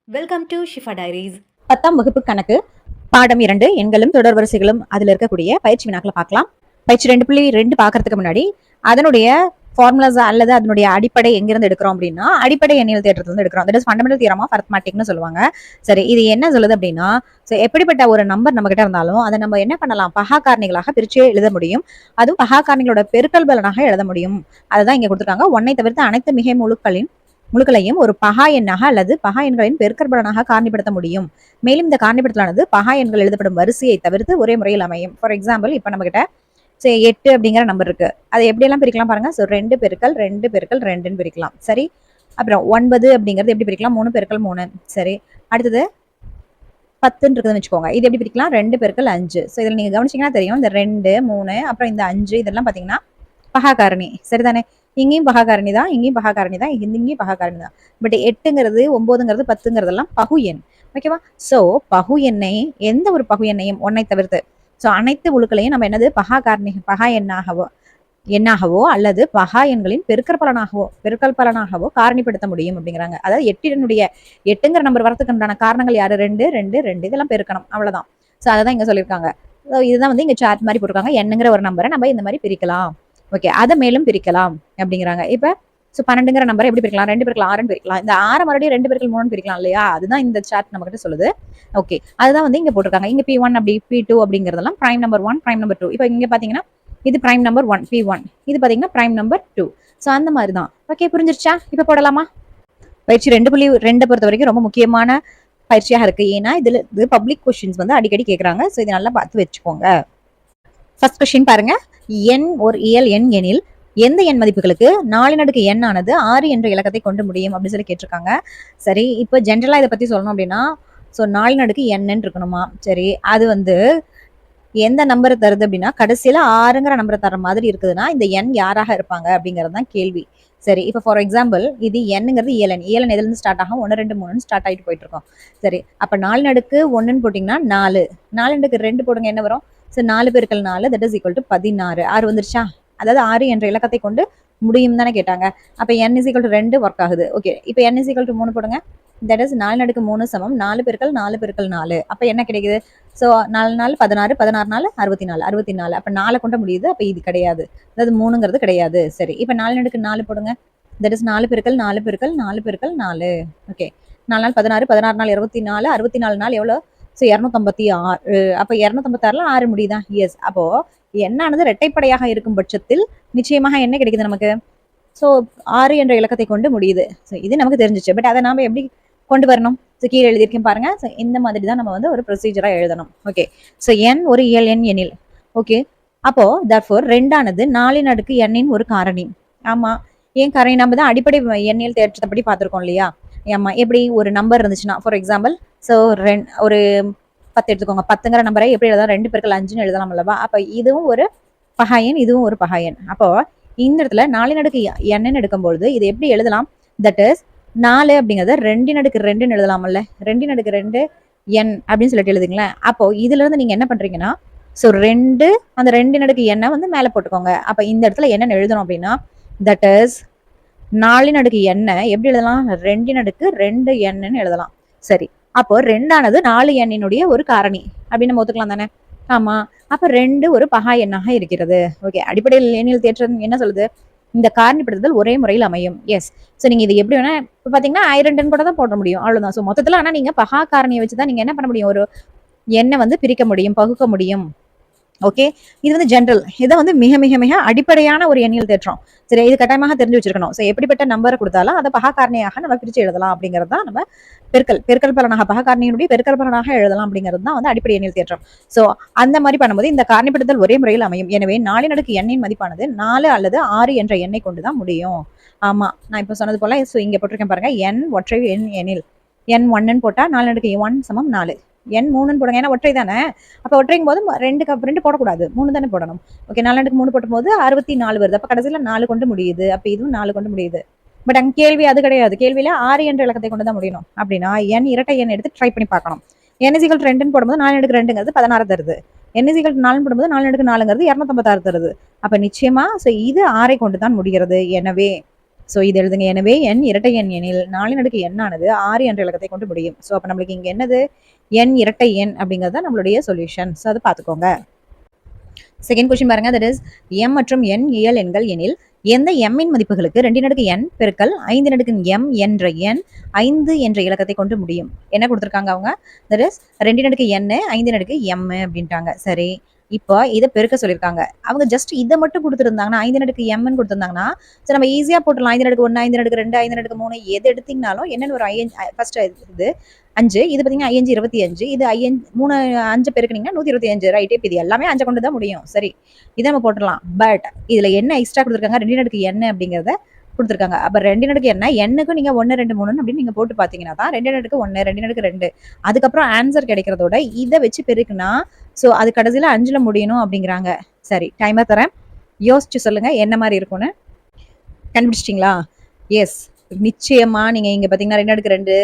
Welcome to Shifa diaries. 10ஆம் வகுப்பு கணக்கு பாடம் 2 எண்களும் தொடர் வரிசைகளும் அதுல இருக்கக்கூடிய பயிற்சி வினாக்களை பார்க்கலாம். பயிற்சி 2.2 பாக்குறதுக்கு முன்னாடி அதனுடைய ஃபார்முலாஸ் அல்லது அதனுடைய அடிப்படை எங்கிருந்து எடுக்கிறோம் அப்படின்னா அடிப்படை எண்ணியல் தேற்றத்துல இருந்து எடுக்கிறோம். That is fundamental theorem of அரித்மெட்டிக்னு சொல்லுவாங்க. சரி, இது என்ன சொல்லுது அப்படின்னா, எப்படிப்பட்ட ஒரு நம்பர் நம்ம கிட்ட இருந்தாலும் அதை நம்ம என்ன பண்ணலாம், பகா காரணிகளாக பிரிச்சு எழுத முடியும். அதுவும் பகா காரணிகளோட பெருக்கல் பலனாக எழுத முடியும். அதுதான் இங்க கொடுத்துருக்காங்க. ஒன்னை தவிர்த்து அனைத்து மிகை முழுக்களையும் ஒரு பகா எண்ணாக அல்லது பகா எண்களின் பெருக்கற்பலனாக காரணிப்படுத்த முடியும். மேலும் இந்த காரணிப்படுத்தலானது பகா எண்கள் எழுதப்படும் வரிசையை தவிர்த்து ஒரே முறையில் அமையும். ஃபார் எக்ஸாம்பிள், இப்ப நம்ம கிட்ட 8 அப்படிங்கிற நம்பர் இருக்கு. அதை எப்படி எல்லாம் பிரிக்கலாம் பாருங்க. 2 பெருக்கல் 2 பெருக்கல் 2ன்னு பிரிக்கலாம். சரி, அப்புறம் 9 அப்படிங்கிறது எப்படி பிரிக்கலாம், 3 பெருக்கல் 3. சரி, அடுத்தது 10 இருக்குதுன்னு வச்சுக்கோங்க. இது எப்படி பிரிக்கலாம், 2 பெருக்கல் 5. ஸோ இதில் நீங்க கவனிச்சீங்கன்னா தெரியும், இந்த 2 3 அப்புறம் இந்த 5 இதெல்லாம் பாத்தீங்கன்னா பகா காரணி. சரிதானே, இங்கேயும் பகா காரணி தான், இங்கேயும் பகா காரணி தான், இங்கேயும் பகா காரணி தான். பட் 8ங்கிறது 9ங்கிறது 10ங்கிறதெல்லாம் பகு எண். ஓகேவா? சோ பகு எண்ணை எந்த ஒரு பகு எண்ணையும் ஒன்னை தவிர்த்து அனைத்து முழுக்களையும் நம்ம என்னது பகா எண்ணாகவோ அல்லது பகா எண்களின் பெருக்கல் பலனாகவோ காரணிப்படுத்த முடியும் அப்படிங்கிறாங்க. அதாவது 8ங்கிற நம்பர் வரதுக்கு உண்டான காரணங்கள் யாரு, 2 2 2 இதெல்லாம் பெருக்கணும், அவ்வளவுதான். சோ அதான் இங்க சொல்லியிருக்காங்க. இதுதான் இங்க சார்ட் மாதிரி போட்டிருக்காங்க. என்னங்கிற ஒரு நம்பரை நம்ம இந்த மாதிரி பிரிக்கலாம். ஓகே, அதை மேலும் பிரிக்கலாம் அப்படிங்கிறாங்க. இப்ப 12ங்கிற நம்பரை எப்படி பிரிக்கலாம், 2 பெருக்கல் 6 பிரிக்கலாம். இந்த 6 மறுபடியும் 2 பெருக்கல் 3 பிரிக்கலாம் இல்லையா? அதுதான் இந்த சார்ட் நம்ம கிட்ட சொல்லுது. ஓகே, அதுதான் இங்க போட்டிருக்காங்க. இங்க P1 அப்படி P2 அப்படிங்கறதெல்லாம் பிரைம் நம்பர் 1 பிரைம் நம்பர் 2. இப்ப இங்க பாத்தீங்கன்னா இது பிரைம் நம்பர் 1 P1, இது பாத்தீங்கன்னா பிரைம் நம்பர் 2. சோ அந்த மாதிரி தான். ஓகே, புரிஞ்சிருச்சா? இப்ப போடலாமா? பயிற்சி 2.2 பொறுத்த வரைக்கும் ரொம்ப முக்கியமான பயிற்சியாக இருக்கு. ஏன்னா இது பப்ளிக் கொஸ்டின்ஸ் அடிக்கடி கேட்கறாங்க. சோ இதை நல்லா பார்த்து வச்சுக்கோங்க. ஃபர்ஸ்ட் கொஸ்டின் பாருங்க. எண் ஒரு இயல் எண் எனில் எந்த எண் மதிப்புகளுக்கு 4 n ஆனது 6 என்ற இலக்கத்தை கொண்டு முடியும் அப்படின்னு சொல்லி கேட்டிருக்காங்க. சரி, இப்போ ஜென்ரலா இதை பத்தி சொல்லணும் அப்படின்னா 4 n இருக்கணுமா? சரி, அது எந்த நம்பரை தருது அப்படின்னா கடைசியில 6ங்கிற நம்பரை தர மாதிரி இருக்குதுன்னா இந்த எண் யாராக இருப்பாங்க அப்படிங்கிறது தான் கேள்வி. சரி, இப்போ ஃபார் எக்ஸாம்பிள் இது என்னங்கிறது இயலன் எதுல இருந்து ஸ்டார்ட் ஆகும், 1 2 3 ஸ்டார்ட் ஆகிட்டு போயிட்டு இருக்கோம். சரி, அப்ப 4 போட்டீங்கன்னா 4 2 போடுங்க, என்ன வரும்? 4 பெருக்கல் 4 தட் இஸ் ஈக்குவல் டு 16. 6 வந்துருச்சா? அதாவது 6 என்ற இலக்கத்தை கொண்டு முடியும் தானே கேட்டாங்க. அப்ப n is equal to 2 work ஆகுது. ஓகே, இப்போ n இஸ் ஈக்குவல் டு 3 போடுங்க. தட் இஸ் 4 சமம் 4 பெருக்கல் 4 பெருக்கல் 4. அப்ப என்ன கிடைக்குது? ஸோ 4 4 16 16 4 64 64. அப்ப 4 கொண்டு முடியுது. அப்ப இது கிடையாது, அதாவது 3ங்கிறது கிடையாது. சரி, இப்ப 4 போடுங்க. தட் இஸ் 4 பெருக்கல் 4 பெருக்கல் 4 பெருக்கல் 4. ஓகே, 4 4 16 16 4 24 64 நாள் எவ்வளோ? ஸோ 256. அப்ப 256ல 6 முடியுதா? எஸ். அப்போ எண்ணானது இரட்டைப்படையாக இருக்கும் பட்சத்தில் நிச்சயமாக என்ன கிடைக்குது நமக்கு? ஸோ 6 என்ற இலக்கத்தை கொண்டு முடியுது. ஸோ இது நமக்கு தெரிஞ்சிச்சு. பட் அதை நாம எப்படி கொண்டு வரணும்? ஸோ கீழே எழுதியிருக்கேன் பாருங்க. ஸோ இந்த மாதிரி தான் நம்ம ஒரு ப்ரொசீஜரா எழுதணும். ஓகே, ஸோ n ஒரு இயல் எண் எனில். ஓகே, அப்போ தர்ஃபோர் 2 4 n ஒரு காரணி. ஆமா, ஏன் காரணி? நம்ம தான் அடிப்படை எண்ணியல் தேற்றப்படி பார்த்திருக்கோம் இல்லையா? ஆமா, எப்படி ஒரு நம்பர் இருந்துச்சுன்னா ஃபார் எக்ஸாம்பிள் ஸோ ஒரு 10 எடுத்துக்கோங்க. 10ங்கிற நம்பரை எப்படி எழுதலாம், 2 பெருக்கல் 5ன்னு எழுதலாம் அல்லவா? அப்ப இதுவும் ஒரு பகாயன், இதுவும் ஒரு பகாயன். அப்போ இந்த இடத்துல 4 n எடுக்கும்பொழுது இது எப்படி எழுதலாம்? தட் இஸ் 4 அப்படிங்கறத 2 எழுதலாமல்ல, 2 n அப்படின்னு சொல்லிட்டு எழுதுங்களேன். அப்போ இதுல இருந்து நீங்க என்ன பண்றீங்கன்னா ஸோ 2 அந்த 2 n மேல போட்டுக்கோங்க. அப்ப இந்த இடத்துல என்னன்னு எழுதணும் அப்படின்னா தட் இஸ் 4 n எப்படி எழுதலாம், 2 n எழுதலாம். சரி, அப்போ 2 4 எண்ணினுடைய ஒரு காரணி அப்படின்னு நம்ம ஒத்துக்கலாம் தானே? ஆமா, அப்ப 2 ஒரு பகா எண்ணாக இருக்கிறது. ஓகே, அடிப்படையில் எண்ணியல் தேற்றம் என்ன சொல்லுது? இந்த காரணிப்படுத்துதல் ஒரே முறையில் அமையும். எஸ். சோ நீங்க இது எப்படி வேணா இப்ப பாத்தீங்கன்னா I2 கூட தான் போட முடியும், அவ்வளவுதான். சோ மொத்தத்துல ஆனா நீங்க பகா காரணியை வச்சுதான் நீங்க என்ன பண்ண முடியும், ஒரு எண்ணை பிரிக்க முடியும், பகுக்க முடியும். ஓகே, இது ஜென்ரல். இதை மிக மிக மிக அடிப்படையான ஒரு எண்ணியல் தேற்றம். சரி, இது கட்டாயமாக தெரிஞ்சு வச்சிருக்கணும். சோ எப்படிப்பட்ட நம்பரை கொடுத்தாலும் அதை பகா காரணியாக நம்ம பிரிச்சு எழுதலாம் அப்படிங்கிறது தான் நம்ம பெருக்கல் பலனாக பகா காரணியினுடைய பெருக்கல் பலனாக எழுதலாம் அப்படிங்கிறது தான் அடிப்படை எண்ணியல் தேற்றம். சோ அந்த மாதிரி பண்ணும்போது இந்த காரணிப்படுத்தல் ஒரே முறையில் அமையும். எனவே 4 n மதிப்பானது 4 அல்லது 6 என்ற எண்ணை கொண்டுதான் முடியும். ஆமா, நான் இப்ப சொன்னது போல சோ இங்க போட்டிருக்கேன் பாருங்க. n ஒற்றை எண் எனில் n1 போட்டா 4 1 சமம் 4. n 3 போடுங்க, ஏன்னா ஒற்றை தானே. அப்ப ஒற்றைக்கும் போது 2 போடக்கூடாது, 3 தானே போடணும். ஓகே, 4 3 போட்டும் போது 64 வருது. அப்ப கடைசியில 4 கொண்டு முடியுது. அப்ப இதுவும் 4 கொண்டு முடியுது. பட் அங்க கேள்வி அது கிடையாது. கேள்வியில 6 என்ற இலக்கத்தை கொண்டு தான் முடியணும். அப்படின்னா n இரட்டை எண் எடுத்து ட்ரை பண்ணி பார்க்கணும். n = 2 போடும்போது 4 2ங்கிறது 16 தருது. n = 4 போடும்போது 4 4ங்கிறது 256 தருது. அப்ப நிச்சயமா இது 6 கொண்டு தான் முடிகிறது. எனவே ஸோ இது எழுதுங்க. எனவே n இரட்டை எண் எனில் 4 n ஆனது 6 என்ற இலக்கத்தை கொண்டு முடியும். ஸோ அப்போ நம்மளுக்கு இங்கே என்னது n இரட்டை எண் அப்படிங்கிறது தான் நம்மளுடைய சொல்யூஷன். ஸோ அதை பார்த்துக்கோங்க. செகண்ட் கொஸ்டின் பாருங்க. தட் இஸ் m மற்றும் n இயல் எண்கள் எனில் எந்த m இன் மதிப்புகளுக்கு 2n பெருக்கல் 5m என்ற எண் 5 என்ற இலக்கத்தை கொண்டு முடியும்? என்ன கொடுத்துருக்காங்க அவங்க? தட் இஸ் 2n 5m அப்படின்ட்டாங்க. சரி, இப்போ இதை பெருக்க சொல்லியிருக்காங்க. அவங்க ஜஸ்ட் இதை மட்டும் கொடுத்துருந்தாங்கன்னா 5m கொடுத்துருந்தாங்கன்னா சரி நம்ம ஈஸியாக போட்டுடலாம். 5 1 5 2 5 3 எது எடுத்தீங்கனாலும் என்னென்னு ஒரு ஃபர்ஸ்ட் இது 5, இது பார்த்தீங்கன்னா 5 25, இது 3 5 பெருக்குனீங்கன்னா 125, ரைட்? இப்போ இது எல்லாமே 5 கொண்டு தான் முடியும். சரி, இதை நம்ம போட்டுடலாம். பட் இதுல என்ன எக்ஸ்ட்ரா கொடுத்துருக்காங்க? 2n அப்படிங்கிறத கொடுத்துருக்காங்க. அப்ப 2 என்ன எண்ணுக்கு நீங்க 1 2 3 அப்படின்னு நீங்க போட்டு பாத்தீங்கன்னா தான் 2 1 2 2 அதுக்கப்புறம் ஆன்சர் கிடைக்கிறதோட இதை வச்சு பெருக்குனா ஸோ அது கடைசியில 5ல முடியணும் அப்படிங்கிறாங்க. சரி, டைமர் தரேன், யோசிச்சு சொல்லுங்க என்ன மாதிரி இருக்கும்னு. கண்டுபிடிச்சிட்டிங்களா? எஸ், நிச்சயமா நீங்க இங்க பாத்தீங்கன்னா 2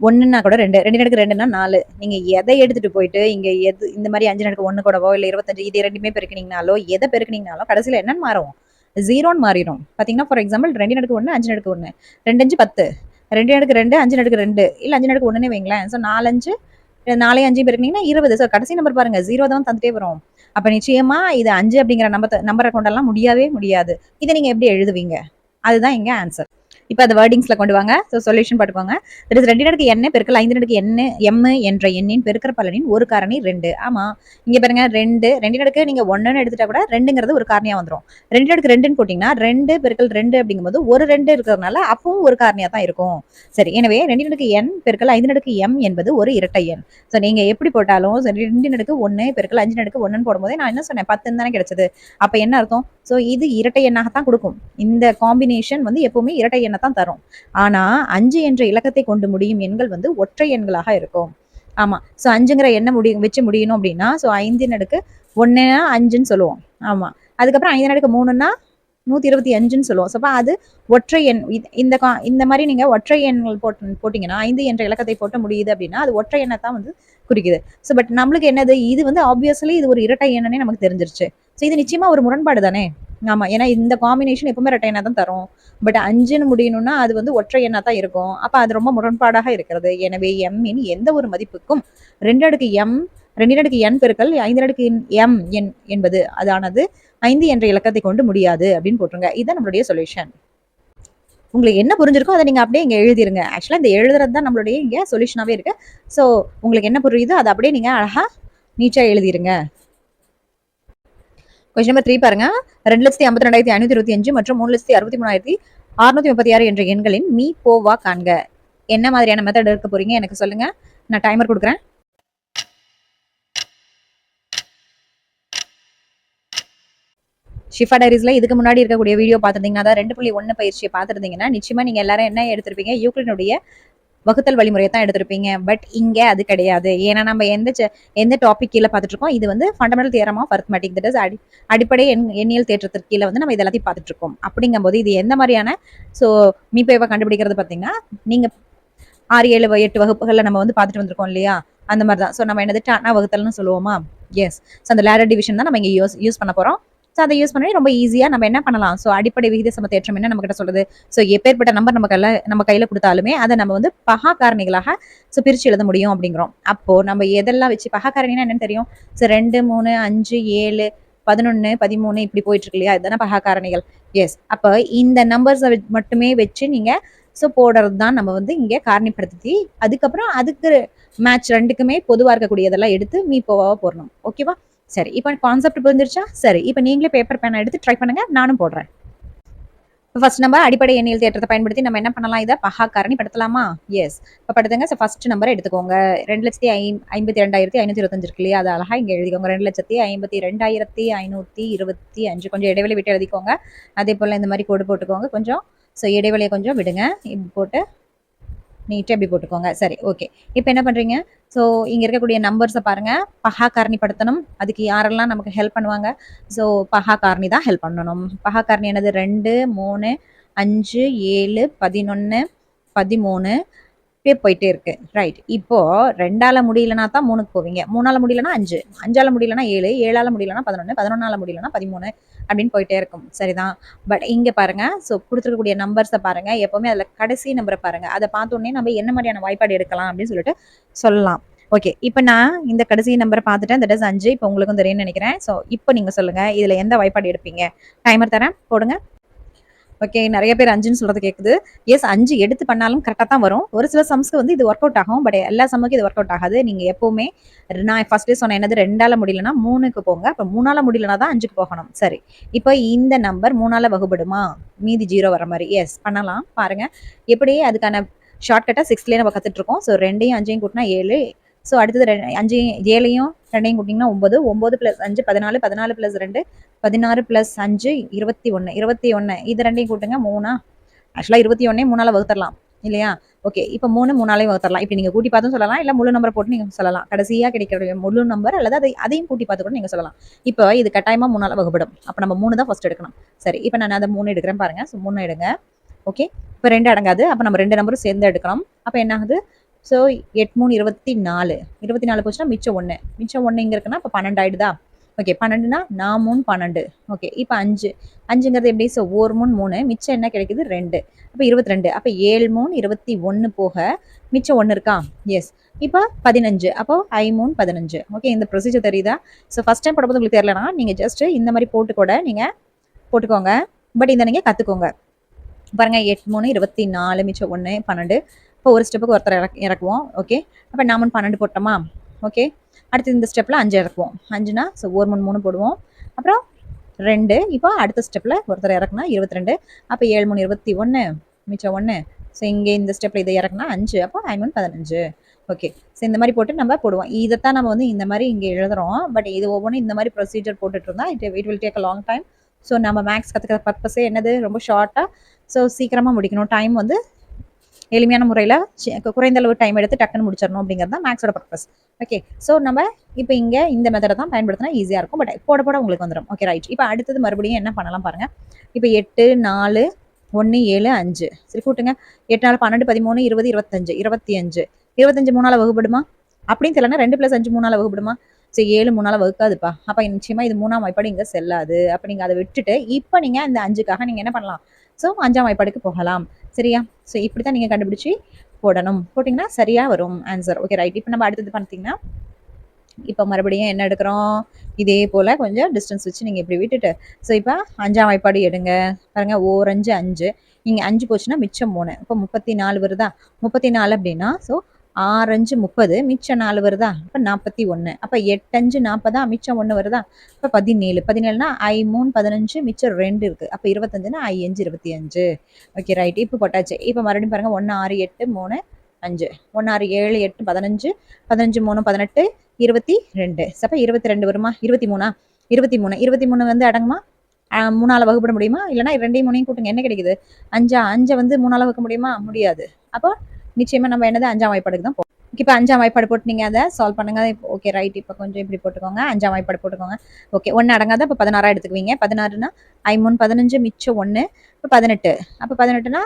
1ன்னா கூட 2 2 4. நீங்க எதை எடுத்துட்டு போயிட்டு இங்க எது இந்த மாதிரி 5 கூடவோ இல்ல 25 இது ரெண்டுமே பெருக்கினீங்கனாலோ எதை பெருக்கினீங்கனாலும் கடைசியில என்னன்னு மாறும்? 0ன்னு மாறிடும். பாத்தீங்கன்னா ஃபார் எக்ஸாம்பிள் 2 1 5 1 2 5 10 2 2 5 2 இல்ல 5 1 வைங்களேன். ஸோ 4 5 4 5 பெருக்கினீங்கன்னா 20. ஸோ கடைசி நம்பர் பாருங்க 0 தான் தந்துட்டே வரும். அப்ப நிச்சயமா இது 5 அப்படிங்கிற நம்பரை கொண்டெல்லாம் முடியவே முடியாது. இதை நீங்க எப்படி எழுதுவீங்க? அதுதான் இங்க ஆன்சர். இப்போ அது வேர்டிங்ஸ்ல கொண்டு வாங்க. ஸோ சொல்யூஷன் பார்த்துக்கோங்க. தட் இஸ் 2 n பெருக்கல் 5 n m என்ற எண்ணின் பெருக்கற பலனின் ஒரு காரணி 2. ஆமா, இங்க பாருங்க 2 நீங்க 1ன்னு எடுத்துட்டா கூட 2ங்கிறது ஒரு காரணியா வந்துடும். 2 போட்டீங்கன்னா 2 பெருக்கல் 2 அப்படிங்கும்போது ஒரு 2 இருக்கிறதுனால அப்பவும் ஒரு காரணியா தான் இருக்கும். சரி, எனவே 2 n பெருக்கல் 5 m என்பது ஒரு இரட்டை எண். ஸோ நீங்க எப்படி போட்டாலும் 2 1 பெருக்கல் 5 1ன்னு போடும்போதே நான் என்ன சொன்னேன் 10 தானே கிடைச்சது. அப்ப என்ன அர்த்தம்? ஸோ இது இரட்டை எண்ணாகத்தான் கொடுக்கும். இந்த காம்பினேஷன் வந்து எப்பவுமே இரட்டை எண்ணை தான் தரும். ஆனா 5 என்ற இலக்கத்தை கொண்டு முடியும் எண்கள் வந்து ஒற்றை எண்களாக இருக்கும். ஆமா, ஸோ 5ங்கிற எண்ணை வச்சு முடியணும் அப்படின்னா ஸோ 5 1 5ன்னு சொல்லுவோம். ஆமா, அதுக்கப்புறம் 5 3ன்னா 125ன்னு சொல்லுவோம். ஸோ அது ஒற்றை எண். இந்த மாதிரி நீங்க ஒற்றை எண்கள் போட்டீங்கன்னா 5 என்ற இலக்கத்தை போட்ட முடியுது அப்படின்னா அது ஒற்றை எண்ணை தான் வந்து குறிக்குது. ஸோ பட் நம்மளுக்கு என்னது, இது வந்து ஆப்வியஸ்லி இது ஒரு இரட்டை எண்ணனே நமக்கு தெரிஞ்சிருச்சு. ஸோ இது நிச்சயமா ஒரு முரண்பாடு தானே. ஆமா, ஏன்னா இந்த காம்பினேஷன் எப்பவுமே இரட்டை எண்ணா தான் தரும். பட் 5ன்னு முடியணும்னா அது வந்து ஒற்றை எண்ணா தான் இருக்கும். அப்ப அது ரொம்ப முரண்பாடாக இருக்கிறது. எனவே எம்மின் எந்த ஒரு மதிப்புக்கும் 2 n பெருக்கல் 5 m என்பது அதானது 5 என்ற இலக்கத்தை கொண்டு முடியாது அப்படின்னு போட்டுருங்க. இதுதான் நம்மளுடைய சொல்யூஷன். உங்களுக்கு என்ன புரிஞ்சிருக்கோ அதை நீங்க அப்படியே இங்க எழுதிருங்க. ஆக்சுவலா இந்த எழுதுறது தான் நம்மளுடைய இங்க சொல்யூஷனாவே இருக்கு. ஸோ உங்களுக்கு என்ன புரியுதோ அதை அப்படியே நீங்க அழகா நீட்டா எழுதிருங்க. கொஸ்டின் நம்பர் 3 பாருங்க. 2,52,525 மற்றும் 3,63,636 என்ற எண்களின் மீ போவா காண்க. என்ன மாதிரியான மெத்தட் எடுக்க போறீங்க எனக்கு சொல்லுங்க. நான் டைமர் கொடுக்குறேன். ஷிஃபா டைரிஸ்ல இதுக்கு முன்னாடி இருக்கக்கூடிய வீடியோ பார்த்துருந்தீங்கன்னா, அதான் 2.1 பயிற்சியை பார்த்துருந்தீங்கன்னா நிச்சயமா நீங்க எல்லாரும் என்ன எடுத்திருப்பீங்க? யூக்ளினுடைய வகுத்தல் வழிமுறையை தான் எடுத்திருப்பீங்க. பட் இங்க அது கிடையாது. ஏன்னா நம்ம எந்த டாபிக் கீழே பார்த்துட்டு இருக்கோம்? இது வந்து fundamental theorem of arithmetic, that is அடிப்படை எண்ணியல் தேற்றத்திற்கு கீழே வந்து நம்ம இது எல்லாத்தையும் பார்த்துட்டு இருக்கோம். அப்படிங்கும்போது இது எந்த மாதிரியான ஸோ மீப்பேவை கண்டுபிடிக்கிறது பார்த்தீங்கன்னா, நீங்க 6 7 8 வகுப்புகளில் நம்ம வந்து பார்த்துட்டு வந்திருக்கோம் இல்லையா? அந்த மாதிரி தான். ஸோ நம்ம என்னது டானா வகுத்தல்னு சொல்லுவோமா? எஸ். ஸோ அந்த லேடர் டிவிஷன் தான் நம்ம இங்கே யூஸ் பண்ண போறோம். ஸோ அதை யூஸ் பண்ணி ரொம்ப ஈஸியாக நம்ம என்ன பண்ணலாம்? ஸோ அடிப்படை விகித சம தேற்றம் என்ன நம்ம கிட்ட சொல்லுது? ஸோ எப்பேற்பட்ட நம்பர் நம்ம கையில கொடுத்தாலுமே அதை நம்ம வந்து பகா காரணிகளாக ஸோ பிரிச்சு எழுத முடியும் அப்படிங்கிறோம். அப்போ நம்ம எதெல்லாம் வச்சு பகா காரணினா என்னன்னு தெரியும்? ஸோ 2 3 5 7 11 13 இப்படி போயிட்டு இருக்கு இல்லையா? இதுதானே பகா காரணிகள். எஸ். அப்போ இந்த நம்பர்ஸை மட்டுமே வச்சு நீங்க ஸோ போடுறது தான் நம்ம வந்து இங்கே காரணிப்படுத்தி அதுக்கப்புறம் அதுக்கு மேட்ச் 2க்குமே பொதுவாக இருக்கக்கூடியதெல்லாம் எடுத்து மீப்போவாக போடணும். ஓகேவா? சரி, இப்போ கான்செப்ட் புரிஞ்சிருச்சா? சரி, இப்போ நீங்களே பேப்பர் பேனை எடுத்து ட்ரை பண்ணுங்க, நானும் போடுறேன். ஃபர்ஸ்ட் நம்ம அடிப்படை எண்ணியல் தேற்றத்தை பயன்படுத்தி நம்ம என்ன பண்ணலாம்? இதை பகா காரணி படுத்தலாமா? எஸ். இப்போ படுத்துங்க. ஸோ ஃபர்ஸ்ட் நம்பரை எடுத்துக்கோங்க. 2,52,525 இருக்கு இல்லையா? அது அழகா இங்கே எழுதிக்கோங்க. 2,52,525 கொஞ்சம் இடைவெளி விட்டு எழுதிக்கோங்க. அதே போல் இந்த மாதிரி கோடு போட்டுக்கோங்க கொஞ்சம். ஸோ இடைவெளியை கொஞ்சம் விடுங்க. இப்படி போட்டு நீட்டாக இப்படி போட்டுக்கோங்க. சரி, ஓகே. இப்போ என்ன பண்ணுறீங்க? ஸோ இங்கே இருக்கக்கூடிய நம்பர்ஸை பாருங்கள். பகா காரணி படுத்தணும். அதுக்கு யாரெல்லாம் நமக்கு ஹெல்ப் பண்ணுவாங்க? ஸோ பகா காரணி தான் ஹெல்ப் பண்ணணும். பகா காரணி என்னது? 2 3 5 7 11 13 இப்படியே போயிட்டே இருக்கு. ரைட். இப்போ 2ஆல முடியலனா தான் 3க்கு போவீங்க. 3ஆல முடியலனா 5, 5ஆல முடியலனா 7, 7ஆல முடியலனா 11, 11ஆல முடியலனா 13 அப்படின்னு போயிட்டே இருக்கும். சரிதான். பட் இங்க பாருங்க. ஸோ குடுத்துருக்கக்கூடிய நம்பர்ஸ பாருங்க. எப்பவுமே அதுல கடைசி நம்பர பாருங்க. அத பார்த்தோனே நம்ம என்ன மாதிரியான வாய்ப்பாடு எடுக்கலாம் அப்படின்னு சொல்லிட்டு சொல்லலாம். ஓகே. இப்ப நான் இந்த கடைசி நம்பர பார்த்துட்டேன். That is 5. இப்ப உங்களுக்கும் தெரியும்னு நினைக்கிறேன். ஸோ இப்ப நீங்க சொல்லுங்க. இதுல எந்த வாய்ப்பாடு எடுப்பீங்க? டைமர் தரேன். போடுங்க. ஓகே. நெறைய பேர் 5ன்னு சொல்றது கேக்குது. எஸ் 5 எடுத்து பண்ணாலும் கரெக்ட்டா தான் வரும். ஒரு சில சம்ஸ்க்கு வந்து இது வொர்க் அவுட் ஆகும். பட் எல்லா சம்முக்கும் இது வொர்க் அவுட் ஆகாது. நீங்க எப்பவுமே நான் ஃபர்ஸ்ட்டே சொன்னேன் என்னது 2ஆல முடியலனா 3க்கு போங்க. அப்ப 3ஆல முடியலனா தான் 5க்கு போகணும். சரி. இப்ப இந்த நம்பர் 3ஆல வகுபடுமா? மீதி 0 வர மாரி. எஸ் பண்ணலாம். பாருங்க. எப்படி அதுக்கான ஷார்ட்கட்டா 6த்லயே நம்ம கத்துட்டு இருக்கோம். ஸோ 2யும் 5யும் கூட்டினா 7. ஸோ அடுத்தது 5யும் 7யும் 2யும் கூட்டினீங்கன்னா 9. 9 + 5 14, 14 + 2 16 + 5 21, 21 இது 2யும் கூட்டுங்க 3. ஆக்சுவலா 21 3ஆல வகுத்தரலாம் இல்லையா? ஓகே. இப்ப 3 3ஆலயும் வகுத்தரலாம். இப்படி நீங்க கூட்டி பார்த்தும் சொல்லலாம். இல்ல முழு நம்பர போட்டு நீங்க சொல்லலாம். கடைசியா கிடைக்கிற முழு நம்பர் அல்லது அதையும் கூட்டி பார்த்து கூட நீங்க சொல்லலாம். இப்போ இது கட்டாயமா 3ஆல வகுப்படும். அப்ப நம்ம 3 தான் ஃபர்ஸ்ட் எடுக்கணும். சரி. இப்ப நான் அத 3 எடுக்கிறேன் பாருங்க. ஸோ 3 எடுங்க. ஓகே. இப்ப 2 அடங்காது. அப்ப நம்ம 2 நம்பரும் சேர்ந்து எடுக்கணும். அப்ப என்ன ஆகுது? ஸோ 8 3 24. 24 போச்சுன்னா மிச்சம் 1. மிச்சம் 1 இங்க இருக்குன்னா அப்ப 12 ஆயிடுதா? ஓகே. 12னா 4 3 12. ஓகே. இப்ப 5. 5ங்கிறது எப்படி? ஸோ 1 3 3 மிச்சம் என்ன கிடைக்குது? 2. அப்ப 22. அப்ப 7 3 21 போக மிச்சம் 1 இருக்கா? எஸ். இப்ப 15. அப்போ 5 3 15. ஓகே. இந்த ப்ரொசீஜர் தெரியுதா? ஸோ ஃபர்ஸ்ட் டைம் போடும்போது உங்களுக்கு தெரியலனா நீங்க ஜஸ்ட் இந்த மாதிரி போட்டு கூட நீங்க போட்டுக்கோங்க. பட் இத நீங்க கத்துக்கோங்க. பாருங்க 8 3 24 மிச்சம் 1 12. இப்போ ஒரு ஸ்டெப்புக்கு ஒருத்தர் இறக்குவோம். ஓகே. அப்ப 4 3 12 போட்டோமா? ஓகே. அடுத்து இந்த ஸ்டெப்ல 5 இறக்குவோம். 5னா ஸோ 1 3 3 போடுவோம். அப்புறம் 2. இப்போ அடுத்த ஸ்டெப்ல ஒருத்தர் இறக்குனா 22. அப்ப 7 3 21 மிச்சம் 1. ஸோ இங்க இந்த ஸ்டெப்ல இதை இறக்குனா 5. அப்போ 5 3 15. ஓகே. ஸோ இந்த மாதிரி போட்டு நம்ம போடுவோம். இதைத்தான் நம்ம வந்து இந்த மாதிரி இங்க எழுதுறோம். பட் இது ஒவ்வொன்றும் இந்த மாதிரி ப்ரொசீஜர் போட்டுட்டு இருந்தா it will take a long time. So நம்ம மேக்ஸ் கற்றுக்கிற பர்பஸே என்னது? ரொம்ப ஷார்ட்டாக ஸோ சீக்கிரமாக முடிக்கணும். டைம் வந்து எளிமையான முறையில் குறைந்த அளவு டைம் எடுத்து டக்குன்னு முடிச்சிடணும் அப்படிங்கிறது தான் மேக்ஸோட பர்பஸ். ஓகே. ஸோ நம்ம இப்போ இங்கே இந்த மெத்தடை தான் பயன்படுத்தினா ஈஸியாக இருக்கும். பட் போட போட உங்களுக்கு வந்துடும். Okay right. இப்போ அடுத்தது மறுபடியும் என்ன பண்ணலாம் பாருங்கள். இப்போ 8 4 1 7 5 சரி கூட்டுங்க. 8 4 12 13 20 25 25 25 3ஆல வகுப்படுமா? அப்படின்னு தெரியலனா 2 + 5 3ஆல வகுப்படுமா? ஸோ 7 3ஆல வகுக்காதுப்பா. அப்போ நிச்சயமா இது 3ஆம் வாய்ப்பாடு இங்கே செல்லாது. அப்போ நீங்கள் அதை விட்டுட்டு இப்போ நீங்கள் இந்த 5க்காக நீங்கள் என்ன பண்ணலாம்? ஸோ 5ஆம் வாய்ப்பாடுக்கு போகலாம். சரியா? ஸோ இப்படி தான் நீங்கள் கண்டுபிடிச்சி போடணும். போட்டிங்கன்னா சரியாக வரும் ஆன்சர். Okay right. இப்போ நம்ம அடுத்தது பார்த்தீங்கன்னா இப்போ மறுபடியும் என்ன எடுக்கிறோம்? இதே போல் கொஞ்சம் டிஸ்டன்ஸ் வச்சு நீங்கள் இப்படி விட்டுட்டு ஸோ இப்போ 5ஆம் வாய்ப்பாடு எடுங்க. பாருங்க ஓர் 5 5. இங்கே 5 போச்சுன்னா மிச்சம் 3. இப்போ 34 வருதா? 34 அப்படின்னா ஸோ 6 5 30 மிச்சம் 4 வருதா? இப்போ 41. அப்போ 8 5 40 மிச்சம் 1 வருதா? இப்போ 17. 17னா I 3 15 மிச்சம் 2 இருக்கு. அப்போ 25னா I 5 25. Okay right. இப்போ போட்டாச்சு. இப்போ மறுபடியும் பாருங்க 1 6 8 3 5 1 6 7 8 15 15 3 18 22. அப்போ 22 வருமா? 23 23 23 வந்து அடங்குமா? 3ஆல வகுப்பட முடியுமா? இல்லைனா 2யும் 3யும் கூட்டுங்க. என்ன கிடைக்குது? 5 வந்து 3ஆல வகுக்க முடியுமா? முடியாது. அப்போ நிச்சயமா நம்ம என்னது 5ஆம் வாய்ப்பாடுக்கு தான் போகும். இப்போ 5ஆம் வாய்ப்பாடு போட்டு நீங்க அதை சால்வ் பண்ணுங்க. Okay right. இப்போ கொஞ்சம் இப்படி போட்டுக்கோங்க. 5ஆம் வாய்ப்பாடு போட்டுக்கோங்க. ஓகே 1 அடங்காத இப்போ 16 எடுத்துக்குவீங்க. 16னா I 3 15 மிச்சம் 1. இப்போ 18. அப்போ 18னா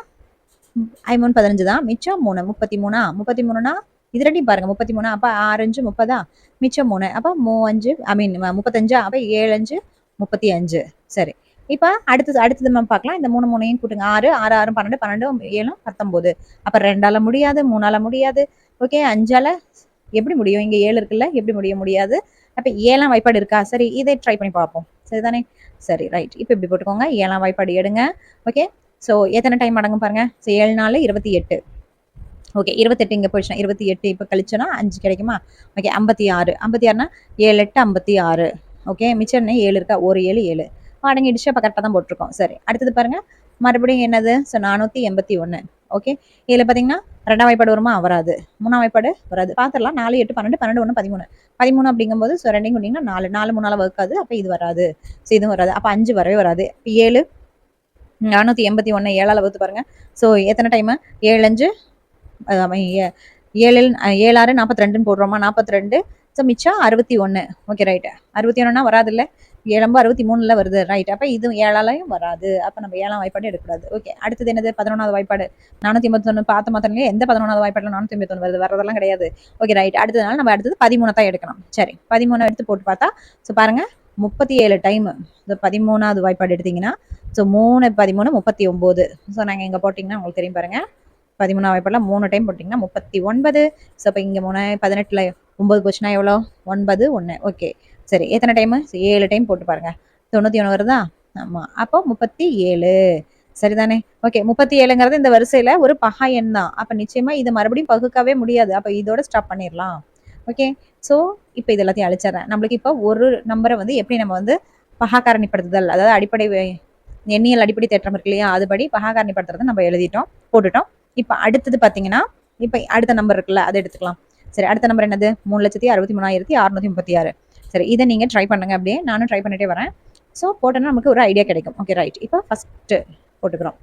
I 3 15 தான் மிச்சம் 3. 33 33னா இது ரெண்டையும் பாருங்க 33. அப்போ 6 5 30 மிச்சம் 3. அப்போ 35 35. அப்போ 7 5 35. சரி. இப்போ அடுத்தது நம்ம பார்க்கலாம். இந்த 3 3யும் கூட்டுங்க. 6 6 6 12 12 7 19. அப்ப 2ஆல முடியாது, 3ஆல முடியாது. ஓகே 5ஆல எப்படி முடியும்? இங்க 7 இருக்குல்ல, எப்படி முடியாது. அப்ப 7ஆம் வாய்ப்பாடு இருக்கா? சரி இதை ட்ரை பண்ணி பார்ப்போம். சரிதானே? சரி ரைட். இப்போ இப்படி போட்டுக்கோங்க. 7ஆம் வாய்ப்பாடு எடுங்க. ஓகே. ஸோ எத்தனை டைம் அடங்கும் பாருங்க. ஸோ 7 4 28. ஓகே 28 இங்க போயிடுச்சுன்னா 28 இப்போ கழிச்சோன்னா 5 கிடைக்குமா? ஓகே 56. 56னா 7 8 56. ஓகே மிச்சம் என்ன 7 இருக்கா? ஒரு 7 7. அடங்கிடுச்சு. அப்போ கரெக்டாக தான் போட்டிருக்கோம். சரி அடுத்தது பாருங்க. மறுபடியும் என்னது? ஸோ 481. ஓகே இதில் பார்த்தீங்கன்னா 2ஆம் வாய்ப்பாடு வருமா? வராது. 3ஆம் வாய்ப்பாடு வராது. பார்த்துடலாம். 4 8 12 12 1 13. 13 அப்படிங்கும்போது ஸோ 2யும் கொண்டீங்கன்னா 4 4 3ஆல வகுக்காது. அப்போ இது வராது. ஸோ இதுவும் வராது. அப்போ 5 வரவே வராது. 7 481 7ஆல வகுத்து பாருங்க. ஸோ எத்தனை டைமு? 7 5 7 7 6 42 போடுறோமா? 42. ஸோ மிச்சம் 61. Okay right. 61னா வராது இல்லை, 7 63ல வருது ரைட். அப்போ இது 7ஆலையும் வராது. அப்போ நம்ம 7ஆம் வாய்ப்பாடு எடுக்கக்கூடாது. ஓகே, அடுத்தது என்னது? 11வது வாய்ப்பாடு. 481 பார்த்த மாத்திரமே எந்த 11வது வாய்ப்பாட்டில் 481 வருது? வரதெல்லாம் கிடையாது. Okay right. அடுத்ததுனால நம்ம அடுத்தது 13 தான் எடுக்கணும். சரி, 13 எடுத்து போட்டு பார்த்தா ஸோ பாருங்க 37 டைம். இந்த 13வது வாய்ப்பாடு எடுத்தீங்கன்னா ஸோ 3 13 39. ஸோ நாங்கள் இங்கே போட்டிங்கன்னா உங்களுக்கு தெரியும் பாருங்க, 13ஆம் வாய்ப்பாடில் 3 டைம் போட்டிங்கன்னா 39. ஸோ இப்போ இங்கே 3 18ல் 9 போச்சுன்னா எவ்வளோ? 9 1. ஓகே சரி, எத்தனை டைமு? 7 டைம் போட்டு பாருங்க, 91 வருதா? ஆமாம், அப்போ 37 சரிதானே? ஓகே, 37ங்கிறது இந்த வரிசையில் ஒரு பகா எண் தான். அப்போ நிச்சயமா இதை மறுபடியும் பகுக்கவே முடியாது. அப்போ இதோட ஸ்டாப் பண்ணிடலாம். ஓகே, ஸோ இப்போ இது எல்லாத்தையும் அழிச்சிடறேன். நம்மளுக்கு இப்போ ஒரு நம்பரை வந்து எப்படி நம்ம வந்து பகா காரணிப்படுத்துதல், அதாவது அடிப்படை எண்ணியல் அடிப்படை தேற்றம் இருக்கு இல்லையா, அதுபடி பகா காரணிப்படுத்துறதை நம்ம எழுதிட்டோம், போட்டுட்டோம். இப்போ அடுத்தது பார்த்தீங்கன்னா இப்போ அடுத்த நம்பர் இருக்குல்ல, அதை எடுத்துக்கலாம். சரி, அடுத்த நம்பர் என்னது? 3,63,636. சரி, இதை நீங்கள் ட்ரை பண்ணுங்க. அப்படியே நானும் ட்ரை பண்ணிட்டே வரேன். ஸோ போட்டோன்னா நமக்கு ஒரு ஐடியா கிடைக்கும். Okay right. இப்போ ஃபஸ்ட்டு போட்டுக்கிறோம்.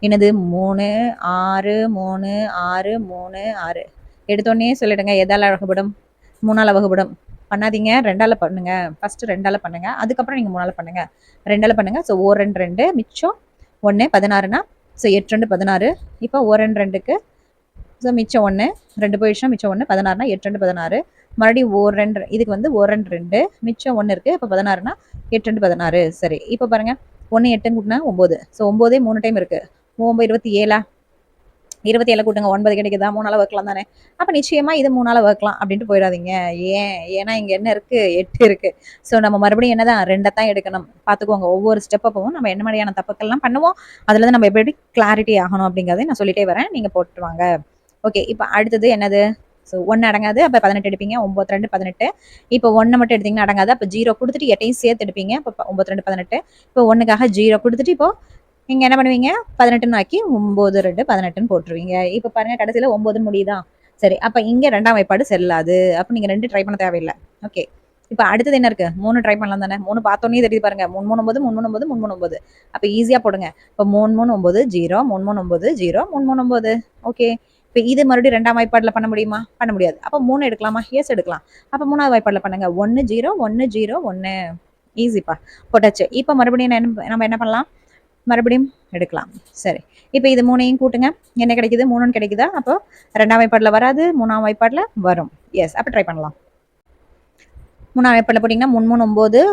என்னது? 3 6 3 6 3 6. எடுத்தோடனே சொல்லிடுங்க எதால வகுப்படும்? 3ஆல் வகுப்படும். பண்ணாதீங்க, 2ஆல் பண்ணுங்க. ஃபஸ்ட்டு 2ஆல் பண்ணுங்க, அதுக்கப்புறம் நீங்கள் 3ஆல் பண்ணுங்க. 2ஆல் பண்ணுங்க. ஸோ 1 2 2 மிச்சம் 1 16னா ஸோ 8 2 16. இப்போ 1 2 2க்கு ஸோ மிச்சம் 1 2 போயிடுச்சுன்னா மிச்சம் 1 16னா 8 2 16. மறுபடியும் 1 2 இதுக்கு வந்து 1 2 2 மிச்சம் 1 இருக்குது. இப்போ 16னா 8 2 16. சரி, இப்போ பாருங்க 1 8 கூட்டினா 9. ஸோ 9 3 டைம் இருக்குது. 9 27. 27 கூட்டுங்க 9 கிடைக்குதா? 3ஆல் வகுக்கலாம் தானே? அப்போ நிச்சயமா இது 3ஆல் வகுக்கலாம் அப்படின்ட்டு போயிடாதீங்க. ஏன்னா இங்கே என்ன இருக்குது? 8 இருக்குது. ஸோ நம்ம மறுபடியும் என்னதான் 2 தான் எடுக்கணும். பார்த்துக்கோங்க, ஒவ்வொரு ஸ்டெப்பப்பவும் நம்ம என்ன மாதிரியான தப்புக்கள்லாம் பண்ணுவோம், அதில் தான் நம்ம எப்படி கிளாரிட்டி ஆகணும் அப்படிங்கிறத நான் சொல்லிட்டே வரேன், நீங்கள் போட்டு வாங்க. ஓகே, இப்போ அடுத்தது என்னது? ஸோ 1 அடங்காது, அப்போ 18 எடுப்பீங்க. 9 2 18. இப்போ 1 மட்டும் எடுத்தீங்கன்னா அடங்காது, அப்போ 0 கொடுத்துட்டு 8ஐயும் சேர்த்து எடுப்பீங்க. இப்போ 9 2 18. இப்போ 1க்காக 0 கொடுத்துட்டு இப்போ நீங்கள் என்ன பண்ணுவீங்க? 18ன்னு ஆக்கி 9 2 18ன்னு போட்டுருவீங்க. இப்போ பாருங்க கடைசியில் 9 முடியுதா? சரி, அப்போ இங்கே 2ஆம் வாய்ப்பாடு செல்லாது. அப்போ நீங்கள் 2 ட்ரை பண்ண தேவையில்லை. ஓகே, இப்போ அடுத்தது என்ன இருக்குது? 3 ட்ரை பண்ணலாம் தானே? 3 பார்த்தோன்னே தெரியுது பாருங்க, 3 3 9 3 3 9 3 3 9. அப்போ ஈஸியாக போடுங்க. இப்போ 3 3 9 0 3 3 9 0 3 3 9. ஓகே, இப்போ இது மறுபடியும் 2ஆம் வாய்ப்பாடில் பண்ண முடியுமா? பண்ண முடியாது. அப்போ 3 எடுக்கலாமா? எஸ் எடுக்கலாம். அப்போ 3ஆவது வாய்ப்பாடில் பண்ணுங்க. 1 0 1 0 1. ஈஸிப்பா, போட்டாச்சு. இப்போ மறுபடியும் நம்ம என்ன பண்ணலாம்? மறுபடியும் எடுக்கலாம். சரி, இப்போ இது 3ஐயும் கூட்டுங்க. என்ன கிடைக்குது? 3ன்னு கிடைக்குதா? அப்போ 2ஆம் வாய்ப்பாடில் வராது, 3ஆம் வாய்ப்பாடில் வரும். எஸ், அப்போ ட்ரை பண்ணலாம். 3ஆம் வாய்ப்பாடில் போட்டிங்கன்னா 3 3 9.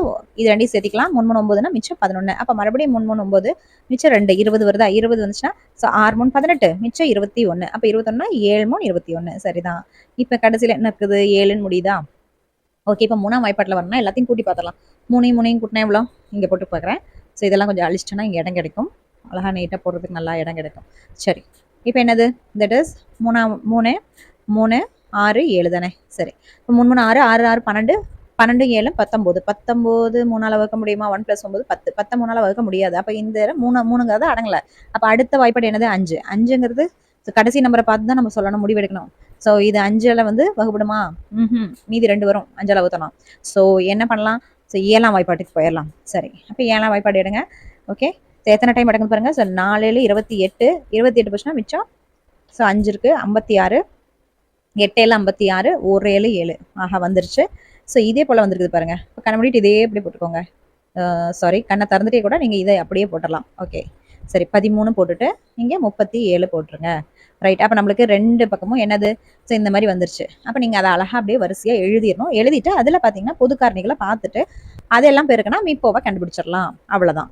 இது 2ஐயும் சேர்த்திக்கலாம். 3 3 9னா மிச்சம் 11. அப்போ மறுபடியும் 3 3 9 மிச்சம் 2 20 வருதா? 20 வந்துச்சுன்னா ஸோ 6 3 18 மிச்சம் 21. அப்போ 21னா 7 3 21. சரிதான். இப்போ கடைசியில் என்ன இருக்குது? 7ன்னு முடியுதா? ஓகே, இப்போ 3ஆம் வாய்ப்பாட்டில் வரணும்னா எல்லாத்தையும் கூட்டி பார்த்துடலாம். 3ஐயும் கூட்டினா எவ்வளோ? இங்கே போட்டு பார்க்குறேன். ஸோ இதெல்லாம் கொஞ்சம் அழிச்சிட்டோன்னா இங்கே இடம் கிடைக்கும், அழகாக நீட்டாக போடுறதுக்கு நல்லா இடம் கிடைக்கும். சரி, இப்போ என்னது? தட் இஸ் 3 3 3 6 7 தானே? சரி, இப்போ 3 3 6 6 6 12 12 7 19. 19 3ஆல் வகுக்க முடியுமா? 1 + 9 10. 10 3ஆல் வகுக்க முடியாது. அப்போ இந்த 3ங்கிறது அடங்கலை. அப்போ அடுத்த வாய்ப்பாடு என்னது? 5. 5ங்கிறது கடைசி நம்பரை பார்த்து தான் நம்ம சொல்லணும், முடிவெடுக்கணும். ஸோ இது 5ஆல் வந்து வகுப்படுமா? மீதி 2 வரும், 5ஆல் வகுத்தணும். ஸோ என்ன பண்ணலாம்? ஸோ 7ஆம் வாய்ப்பாட்டுக்கு போயிடலாம். சரி, அப்போ 7ஆம் வாய்ப்பாடு எடுங்க. ஓகே, ஸோ எத்தனை டைம் அடங்குது பாருங்க. ஸோ 4 7 28. 28 போச்சுன்னா மிச்சம் ஸோ 5 இருக்குது 56. 8 7 56. 1 7 7. ஆஹா, வந்துருச்சு. ஸோ இதே போல் வந்துருக்குது பாருங்க. இப்போ கண்ணை மூடிட்டு இதே எப்படி போட்டுக்கோங்க. சாரி, கண்ணை திறந்துட்டே கூட நீங்கள் இதை அப்படியே போட்டுடலாம். ஓகே சரி, 13 போட்டுட்டு இங்கே 37 போட்டுருங்க. ரைட், அப்போ நம்மளுக்கு 2 பக்கமும் என்னது? ஸோ இந்த மாதிரி வந்துருச்சு. அப்போ நீங்கள் அதை அழகாக அப்படியே வரிசையாக எழுதிடணும். எழுதிட்டு அதில் பார்த்தீங்கன்னா பொது காரணிகளை பார்த்துட்டு அதெல்லாம் பெருக்குனா மீப்போவை கண்டுபிடிச்சிடலாம். அவ்வளோதான்.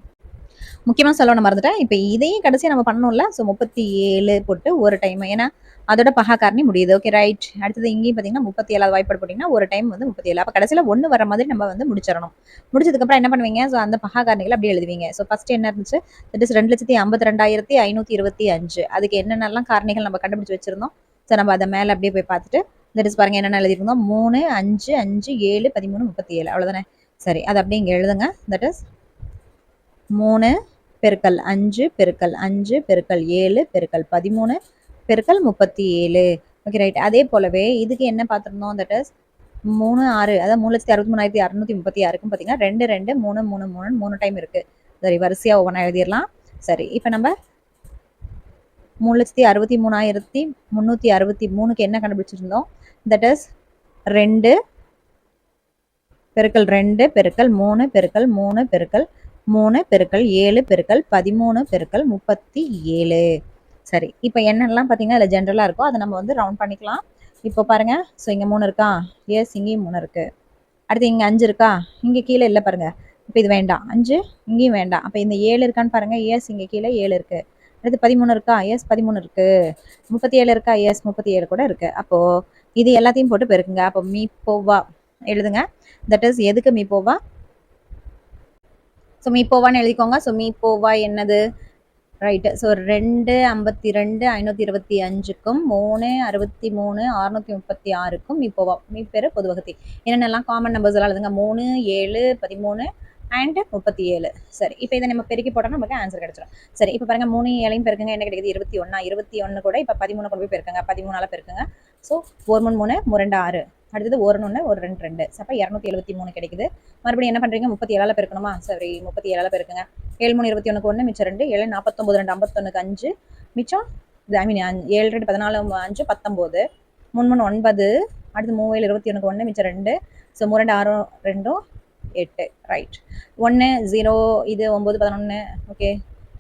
முக்கியமாக சொல்லணும் மறந்துட்டேன். இப்போ இதையும் கடைசியாக நம்ம பண்ணணும்ல. ஸோ 37 போட்டு ஒரு டைம், ஏன்னா அதோட பகா காரணி முடியுது. Okay right. அடுத்தது இங்கேயும் பார்த்தீங்கன்னா 37வது வாய்ப்பாடு போட்டிங்கன்னா ஒரு டைம் வந்து 37. அப்போ கடைசியில் 1 வர மாதிரி நம்ம வந்து முடிச்சிடணும். முடிச்சதுக்கப்புறம் என்ன பண்ணுவீங்க? ஸோ அந்த பகா காரணிகளை அப்படியே எழுதுவீங்க. ஸோ ஃபஸ்ட்டு என்ன இருந்துச்சு? That is 2,52,525. அதுக்கு என்னென்னலாம் காரணிகள் நம்ம கண்டுபிடிச்சி வச்சிருந்தோம். ஸோ நம்ம அதை மேலே அப்படியே போய் பார்த்துட்டு தட் இஸ் பாருங்கள் என்னென்ன எழுதிருந்தோம். 3 5 5 7 13 37. அவ்வளோதானே? சரி, அது அப்படியே இங்கே எழுதுங்க. தட் இஸ் 3 பெருக்கல் 5 பெருக்கல் 5 பெருக்கல் 7 பெருக்கல் 13 பெருக்கல் 37. Okay right. அதே போலவே இதுக்கு என்ன பார்த்துருந்தோம்? தட் இஸ் 3 6, அதாவது 3,63,636க்கும் பார்த்தீங்கன்னா 2 2 3 3 3 3 டைம் இருக்குது. சரி, வரிசையாக ஒவ்வொன்றா எழுதிடலாம். சரி, இப்போ நம்ம 3,63,363க்கு என்ன கண்டுபிடிச்சிருந்தோம்? தட் இஸ் 2 பெருக்கல் 2 பெருக்கல் 3 பெருக்கல் 3 பெருக்கல் 3 பெருக்கல் 7 பெருக்கல் 13 பெருக்கல் 37. சரி, இப்போ என்னெல்லாம் பார்த்தீங்கன்னா அதில் ஜென்ரலாக இருக்கோ அதை நம்ம வந்து ரவுண்ட் பண்ணிக்கலாம். இப்போ பாருங்க, ஸோ இங்கே 3 இருக்கா, எஸ் இங்கேயும் 3 இருக்கு. அடுத்து இங்கே 5 இருக்கா, இங்கே கீழே இல்லை பாருங்க. இப்போ இது வேண்டாம், 5 இங்கேயும் வேண்டாம். அப்போ இந்த 7 இருக்கான்னு பாருங்க, எஸ் இங்கே கீழே 7 இருக்கு. அடுத்து 13 இருக்கா, எஸ் 13 இருக்கு. 37 இருக்கா, எஸ் 37 கூட இருக்கு. அப்போ இது எல்லாத்தையும் போட்டு பெருக்குங்க. அப்போ மீப்போவா எழுதுங்க. தட் இஸ் எதுக்கு மீப்போவா? ஸோ மீப்போவான்னு எழுதிக்கோங்க. ஸோ மீப்போவா என்னது? ரைட்டு. ஸோ 2 52 525க்கும் 3 63 636க்கும் மீப்போவா மீப்பெரு பொதுவகுத்தி. என்னென்னலாம் காமன் நம்பர்ஸ் எல்லாம் எழுதுங்க. 3 7 13 அண்ட் 37. சரி, இப்போ இதை நம்ம பெருக்கி போட்டோம்னா நமக்கு ஆன்சர் கிடைச்சிடும். சரி, இப்போ பாருங்க 3 7 பெருக்குங்க, என்ன கிடைக்குது? 21. 21 கூட இப்போ 13 கொண்டு போய் பெருக்குங்க. 13ஆல பெருக்குங்க. ஸோ 4 3 3 2 6. அடுத்தது 1 1 1 2 2. அப்போ 273 கிடைக்குது. மறுபடியும் என்ன பண்றீங்க? 37ஆல பெருக்கணுமா? சரி, 37ஆல பெருக்குங்க. 7 3 21க்கு 1 மிச்சம் 2 7 49 2 51க்கு 5 மிச்சம் ஐ மீன் 7 2 14 5 19 3 3 9. அடுத்து 3 7 21க்கு 1 மிச்சம் 2. ஸோ 3 2 6 2 8. ரைட். 1 0 இது 9 11. ஓகே,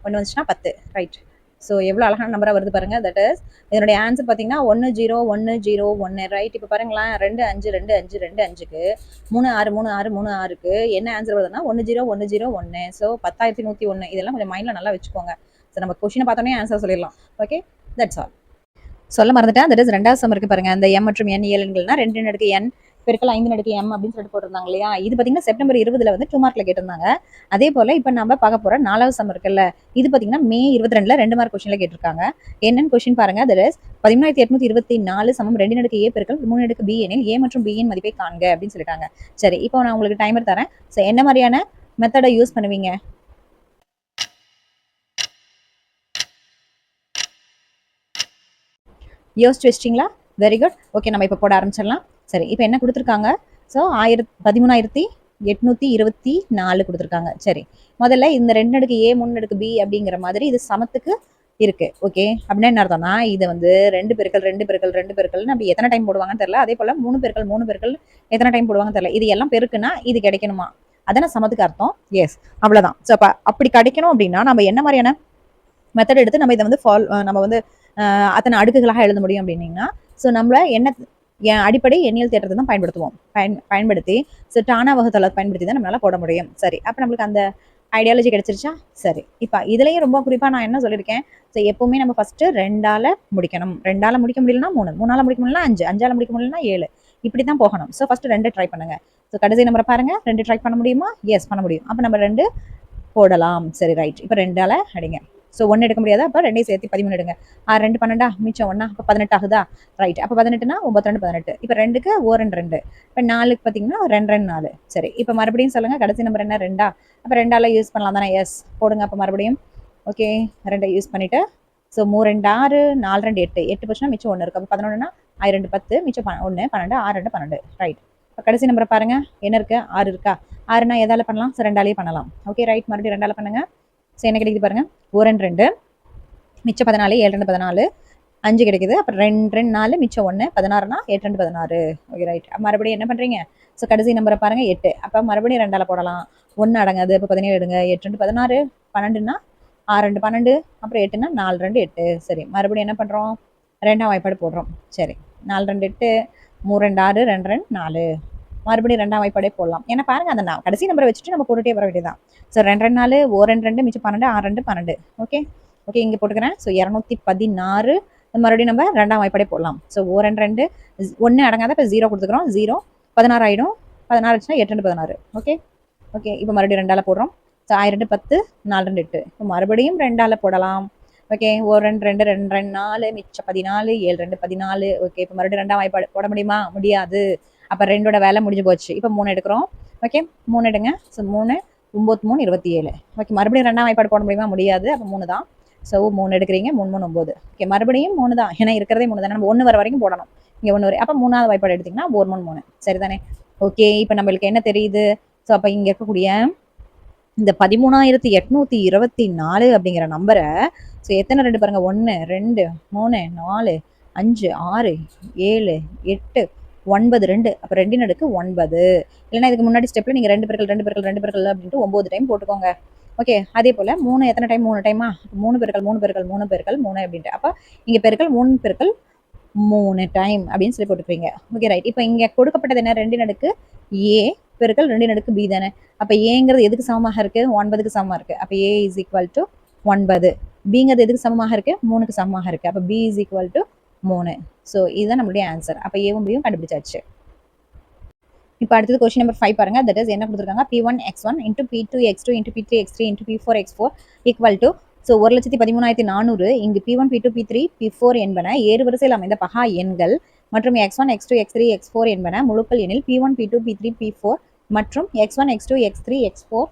1 வந்துச்சுன்னா 10. ரைட். ஸோ எவ்வளோ அழகான நம்பராக வருது பாருங்க. தட் இஸ் இதனுடைய ஆன்சர் பார்த்தீங்கன்னா 1 0 1 0 1. ரைட். இப்போ பாருங்களேன், 2 5 2 5 2 5க்கு 3 6 3 6 3 6க்கு என்ன ஆன்சர் வருதுன்னா 1 0 1 0 1. ஸோ 10,101. இதெல்லாம் கொஞ்சம் மைண்டில் நல்லா வச்சுக்கோங்க. ஸோ நம்ம கொஸ்டினை பார்த்தோன்னே ஆன்சர் சொல்லிடலாம். Okay, that's all. சொல்ல மறந்துட்டேன். தட் இஸ் 2வது சம் இருக்கு பாருங்க. அந்த எம் மற்றும் என் இயல்கள்னா 2 அடுக்கு என் பெருக்கல் 5 அடுக்கு எம் அப்படின்னு சொல்லிட்டு போட்டிருந்தாங்க இல்லையா? இது பார்த்தீங்கன்னா செப்டம்பர் 20ல் வந்து 2 மார்க்ல கேட்டிருந்தாங்க. அதே போல இப்போ நம்ம பார்க்க போற 4வது சம் இருக்குல்ல, இது பார்த்தீங்கன்னா மே 22ல 2 மார்க் கொஸ்டின்ல கேட்டிருக்காங்க. என்னன்னு கொஸ்டின் பாருங்க. தட் இஸ் 13824 சமம் 2 அடுக்கு ஏ பெருக்கல் 3 அடுக்கு பி எனில் ஏ மற்றும் பி இன் மதிப்பை காண்க அப்படின்னு சொல்லிட்டாங்க. சரி, இப்போ நான் உங்களுக்கு டைமர் தரேன். ஸோ என்ன மாதிரியான மெத்தடை யூஸ் பண்ணுவீங்க? யோசிச்சு வச்சிட்டிங்களா? Very good. ஓகே, நம்ம இப்போ போட ஆரம்பிச்சிடலாம். சரி, இப்போ என்ன கொடுத்துருக்காங்க? ஸோ 13,824 கொடுத்துருக்காங்க. சரி, முதல்ல இந்த 2 அடுக்கு ஏ 3 அடுக்கு பி அப்படிங்கிற மாதிரி இது சமத்துக்கு இருக்கு. ஓகே, அப்படின்னா என்ன அர்த்தம்னா இது வந்து 2 பெருக்கல் 2 பெருக்கல் 2 பெருக்கல் நம்ம எத்தனை டைம் போடுவாங்கன்னு தெரியல. அதே போல 3 பெருக்கல் 3 பெருக்கல் எத்தனை டைம் போடுவாங்கன்னு தெரியல. இது எல்லாம் பெருக்குன்னா இது கிடைக்கணுமா? அதான சமத்துக்கு அர்த்தம். எஸ், அவ்வளவுதான். ஸோ அப்படி கிடைக்கணும் அப்படின்னா நம்ம என்ன மாதிரியான மெத்தட் எடுத்து நம்ம இதை வந்து நம்ம வந்து அத்தனை அடுக்குகளாக எழுத முடியும் அப்படின்னீங்கன்னா, ஸோ நம்மள என்ன அடிப்படை எண்ணியல் தேற்றத்தை தான் பயன்படுத்துவோம். பயன்படுத்தி ஸோ டானா வகுத்தலை பயன்படுத்தி தான் நம்மளால போட முடியும். சரி, அப்போ நம்மளுக்கு அந்த ஐடியாலஜி கிடைச்சிருச்சா? சரி, இப்போ இதுலயும் ரொம்ப குறிப்பா நான் என்ன சொல்லியிருக்கேன்? ஸோ எப்பவுமே நம்ம ஃபர்ஸ்ட் 2ஆல முடிக்கணும். 2ஆல முடிக்க முடியலன்னா 3, 3ஆல முடிக்க முடியலன்னா 5, 5ஆல முடிக்க முடியலன்னா 7. இப்படி தான் போகணும். ஸோ ஃபர்ஸ்ட் 2 ட்ரை பண்ணுங்க. ஸோ கடைசி நம்பரை பாருங்க. 2 ட்ரை பண்ண முடியுமா? எஸ், பண்ண முடியும். அப்போ நம்ம 2 போடலாம். சரி, ரைட். இப்போ 2ஆல அடிங்க. ஸோ 1 எடுக்க முடியாதா? அப்போ 2 சேர்த்து 13 எடுங்க. 6 2 12 மிச்சம் 1 அப்போ 18 ஆகுதா? ரைட். அப்போ 18னா 9 2 18. இப்போ 2க்கு 1 2. இப்போ 4க்கு பார்த்தீங்கன்னா 2 2 4. சரி, இப்போ மறுபடியும் சொல்லுங்க. கடைசி நம்பர் என்ன? 2ஆ? அப்போ 2ஆல யூஸ் பண்ணலாம் தானே? எஸ், போடுங்க. அப்போ மறுபடியும் ஓகே 2 யூஸ் பண்ணிட்டு ஸோ 3 2 6 4 2 8 8 போச்சுன்னா மிச்சம் 1 இருக்கு. அப்போ 11னா 2 2 10 மிச்சம் 1 12 6 2 12. ரைட். இப்போ கடைசி நம்பரை பாருங்க. என்ன இருக்கு? 6 இருக்கா? 6னா எதால பண்ணலாம்? ஸோ 2ஆலேயே பண்ணலாம். Okay, right. மறுபடியும் 2ஆல பண்ணுங்க. ஸோ என்ன கிடைக்குது பாருங்க. 1 2 மிச்சம் 14 7 2 14 5 கிடைக்குது. அப்புறம் 2 2 4 மிச்சம் 1 16னா 8 2 16. Okay, right. மறுபடியும் என்ன பண்றீங்க? ஸோ கடைசி நம்பரை பாருங்க 8. அப்போ மறுபடியும் 2ஆல போடலாம். 1 அடங்காது. இப்போ 17 எடுங்க. 8 2 16 12னா 6 2 12 அப்புறம் 8னா 4 2 8. சரி, மறுபடியும் என்ன பண்றோம்? 2ஆம் வாய்ப்பாடு போடுறோம். சரி, 4 2 8 3 2 6 2 2 4. மறுபடியும் 2ஆம் வாய்ப்பாடே போடலாம். ஏன்னா பாருங்க அந்த கடைசி நம்பரை வச்சுட்டு நம்ம போட்டுட்டே வர வேண்டியதான். ஸோ 2 2 4 1 2 2 மிச்சம் 12 6 2 12. ஓகே ஓகே, இங்கே போட்டுக்கிறேன். ஸோ 216. மறுபடியும் நம்ம 2ஆம் வாய்ப்பாடே போடலாம். ஸோ 1 2 1 அடங்காத இப்போ 0 கொடுத்துக்கிறோம். 0 16 ஆயிடும். 16 ஆச்சுன்னா 8 2 16. ஓகே ஓகே, இப்போ மறுபடியும் 2ஆல போடுறோம். ஸோ 2 2 10 4 2 8. இப்போ மறுபடியும் 2ஆல போடலாம். ஓகே, 1 2 2 2 2 4 மிச்சம் 14 7 2 14. ஓகே, இப்போ மறுபடியும் 2ஆம் வாய்ப்பாடு போட முடியுமா? முடியாது. அப்போ 2ஓட வேலை முடிஞ்சு போச்சு. இப்போ 3 எடுக்கிறோம். ஓகே, 3 எடுங்க. ஸோ 3 9 3 27. ஓகே, மறுபடியும் 2ஆம் வாய்ப்பாடு போட முடியுமா? முடியாது. அப்போ 3 தான். ஸோ 3 எடுக்கிறீங்க. 3 3 9. ஓகே, மறுபடியும் 3 தான். ஏன்னா இருக்கிறதே 3 தானே. நம்ம 1 வர வரைக்கும் போடணும். இங்கே 1 வரை. அப்போ 3ஆவது வாய்ப்பாடு எடுத்தீங்கன்னா 1 3 3. சரிதானே? ஓகே, இப்போ நம்மளுக்கு என்ன தெரியுது? ஸோ அப்போ இங்கே இருக்கக்கூடிய இந்த 13,824 அப்படிங்கிற நம்பரை ஸோ எத்தனை 2 பாருங்க? 1 2 3 4 5 6 7 8 9 2. அப்போ 2 அடுக்கு 9. இல்லைன்னா இதுக்கு முன்னாடி ஸ்டெப்ல நீங்க 2 பெருக்கல் 2 பெருக்கல் 2 பெருக்கல் அப்படின்ட்டு 9 டைம் போட்டுக்கோங்க. ஓகே, அதே போல 3 எத்தனை டைம் 3 டைமா 3 பெருக்கல் 3 பெருக்கல் 3 பெருக்கல் 3 அப்படின்ட்டு. அப்போ இங்க பெருக்கல் 3 பெருக்கல் 3 டைம் அப்படின்னு சொல்லி போட்டுப்பீங்க. Okay right. இப்போ இங்க கொடுக்கப்பட்டது என்ன 2 அடுக்கு ஏ பெருக்கல் 2 அடுக்கு பி தானே. அப்போ ஏங்கிறது எதுக்கு சமமாக இருக்கு 9க்கு சமமா இருக்கு. அப்போ ஏ இஸ் ஈக்குவல் டு 9. பிங்கிறது எதுக்கு சமமாக இருக்கு 3க்கு சமமாக இருக்கு. அப்போ P is equal to 3. So இதுதான் நம்மளுடைய ஆன்சர். அப்போ ஏவும் பியும் கண்டுபிடிச்சாச்சு. இப்போ அடுத்தது கொஸ்டின் நம்பர் 5 பாருங்க. தட் இஸ் என்ன கொடுத்துருக்காங்க P1 X1 into P2 X2 into P3 X3 into P4 X4 equal to so 1,13,400. இங்கு P1 P2 P3 P4 என்பன ஏறு வரிசையில் அமைந்த பகா எண்கள் மற்றும் X1 X2 X3 X4 என்பன முழுக்கள் எண்ணில் P1 P2 P3 P4 மற்றும் X1 X2 X3 X4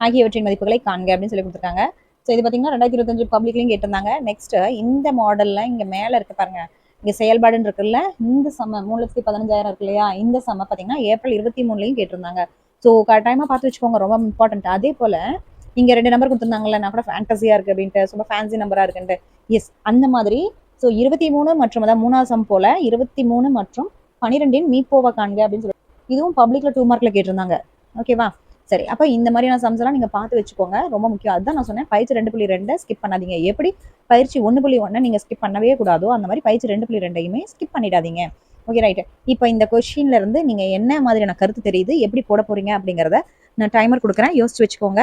ஆகியவற்றின் மதிப்புகளை காண்க அப்படின்னு சொல்லி கொடுத்துருக்காங்க. ஸோ இது பார்த்தீங்கன்னா 2025 பப்ளிக்லையும் கேட்டிருந்தாங்க. நெக்ஸ்ட் இந்த மாடல்ல இங்க மேல இருக்கு பாருங்க, இங்க செயல்பாடுன்னு இருக்குல்ல, இந்த சம 3,15,000 இருக்கு இல்லையா, இந்த சம பார்த்தீங்கன்னா ஏப்ரல் 23லையும் கேட்டிருந்தாங்க. ஸோ கட்டாயமா பார்த்து வச்சுக்கோங்க, ரொம்ப இம்பார்ட்டன்ட். அதே போல இங்க 2 நம்பர் கொடுத்துருந்தாங்கல்ல, நான் கூட ஃபேண்டசியா இருக்கு அப்படின்ட்டு, ரொம்ப ஃபேன்சி நம்பரா இருக்குன்ட்டு. எஸ், அந்த மாதிரி. ஸோ 23 மற்றும் அதாவது 3வது சம் போல 23 மற்றும் 12 மீட்போவா காண்க அப்படின்னு சொல்லி இதுவும் பப்ளிக்ல 2 மார்க்ல கேட்டிருந்தாங்க. ஓகேவா, சரி. அப்போ இந்த மாதிரியான சம்ஸ் எல்லாம் நீங்க பார்த்து வச்சுக்கோங்க, ரொம்ப முக்கியம். அதுதான் நான் சொன்னேன், பயிற்சி 2.2 ஸ்கிப் பண்ணாதீங்க. எப்படி பயிற்சி 1.1 நீங்க ஸ்கிப் பண்ணவே கூடாதோ அந்த மாதிரி பயிற்சி 2.2யுமே ஸ்கிப் பண்ணிடாதீங்க. Okay right. இப்போ இந்த கொஸ்டின்ல இருந்து நீங்க என்ன மாதிரியான கருத்து தெரியுது, எப்படி போட போறீங்க அப்படிங்கறத நான் டைமர் கொடுக்குறேன், யோசிச்சு வச்சுக்கோங்க.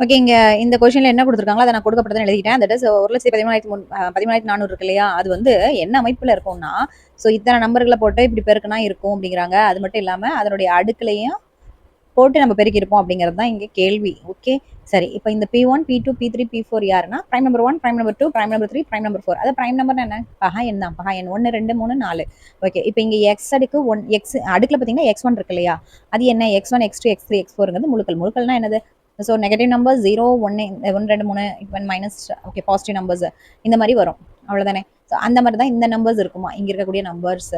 ஓகே, இங்க இந்த கொஸ்டின்ல என்ன கொடுத்துருக்காங்களோ அதை நான் கொடுக்கப்பட்டதை எழுதிட்டேன். தட் இஸ் 1,13,400 இருக்கு இல்லையா, அது வந்து என்ன அமைப்புல இருக்கும்னா, ஸோ இத்தனை நம்பர்களை போட்டு இப்படி பெருக்குனா இருக்கும் அப்படிங்கிறாங்க. அது மட்டும் இல்லாம அதனுடைய அடுக்குலையும் போட்டு நம்ம பெருக்கிருப்போம் அப்படிங்கிறது தான் இங்க கேள்வி. ஓகே சரி. இப்போ இந்த P1 P2 P3 P4 யாருன்னா prime number 1 prime number 2 prime number 3 prime number 4. அது பிரைம் நம்பர் என்ன, பகா எண் தான். பகா எண் 1 2 3 4. ஓகே, இப்போ இங்க x அடுக்கு 1 x அடுக்குல பாத்தீங்கன்னா x1 இருக்கு இல்லையா, அது என்ன x1 x2 x3 x4ங்கிறது முழுக்கள். முழுக்கள்னா என்னது, ஸோ நெகட்டிவ் நம்பர் 0 1 1 2 3 இவன் மைனஸ் ஓகே பாசிட்டிவ் நம்பர்ஸ் இந்த மாதிரி வரும், அவ்வளவுதானே. ஸோ அந்த மாதிரி தான் இந்த நம்பர்ஸ் இருக்குமா இங்க இருக்கக்கூடிய நம்பர்ஸ்.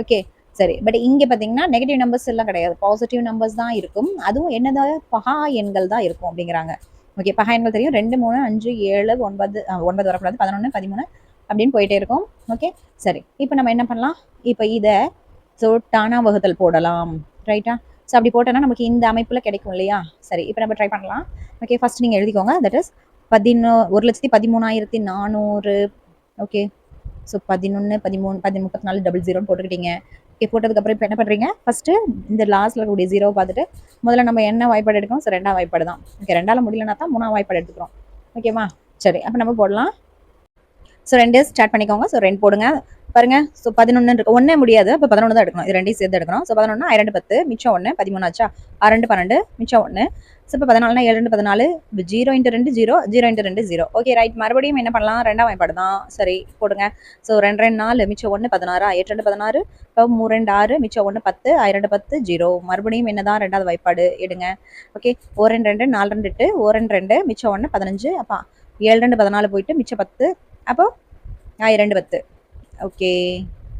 ஓகே சரி. பட் இங்க பாத்தீங்கன்னா நெகட்டிவ் நம்பர்ஸ் எல்லாம் கிடையாது, பாசிட்டிவ் நம்பர்ஸ் தான் இருக்கும். அதுவும் என்னதான் பகா எண்கள் தான் இருக்கும் அப்படிங்கிறாங்க. ஓகே, பகா எண்கள் தெரியும், 2 3 5 7 9 9 வரக்கூடாது, 11 13 அப்படின்னு போயிட்டே இருக்கும். ஓகே சரி. இப்போ நம்ம என்ன பண்ணலாம், இப்போ இதை ஸோ டானா வகுத்தல் போடலாம், ரைட்டா. ஸோ அப்படி போட்டோன்னா நமக்கு இந்த அமைப்புல கிடைக்கும் இல்லையா. சரி, இப்போ நம்ம ட்ரை பண்ணலாம். ஓகே, ஃபர்ஸ்ட் நீங்க எழுதிக்கோங்க. That is 1,13,400. ஓகே, ஸோ 11 13 34 00 போட்டுக்கிட்டீங்க. ஓகே, போட்டதுக்கப்புறம் இப்போ என்ன பண்ணுறீங்க, ஃபஸ்ட்டு இந்த லாஸ்ட்டில் இருக்கக்கூடிய 0 பார்த்துட்டு முதல்ல நம்ம என்ன வாய்ப்பாடு எடுக்கணும், ஸோ 2ஆம் வாய்ப்பாடு தான். ஓகே, 2ஆல் முடியலன்னா தான் 3ஆம் வாய்ப்பாடு எடுத்துக்கிறோம். ஓகேவா, சரி. அப்போ நம்ம போடலாம். ஸோ 2 ஸ்டார்ட் பண்ணிக்கோங்க. ஸோ 2 போடுங்க பாருங்க. ஸோ 11 இருக்கு, 1 முடியாது, அப்போ 11 தான் எடுக்கணும். இது 2 சேர்த்து எடுக்கணும். ஸோ 11 2 10 மிச்சம் 1 13 ஆச்சா, 2 12 மிச்சம் 1. ஸோ இப்போ 14 7 14 0 × 2 0 0 × 2 0. Okay right. மறுபடியும் என்ன பண்ணலாம், 2ஆம் வாய்ப்பாடு தான். சரி போடுங்க. ஸோ 2 2 4 மிச்சம் 1 16 8 2 16 இப்போ 3 2 6 மிச்சம் 1 10 2 10 0. மறுபடியும் என்னதான் 2ஆவது வாய்ப்பாடு எடுங்க. ஓகே, 1 2 2 4 2 8 1 2 மிச்சம் 1 15 அப்போ 7 2 14 போயிட்டு மிச்சம் 10 அப்போ 2 10. ஓகே,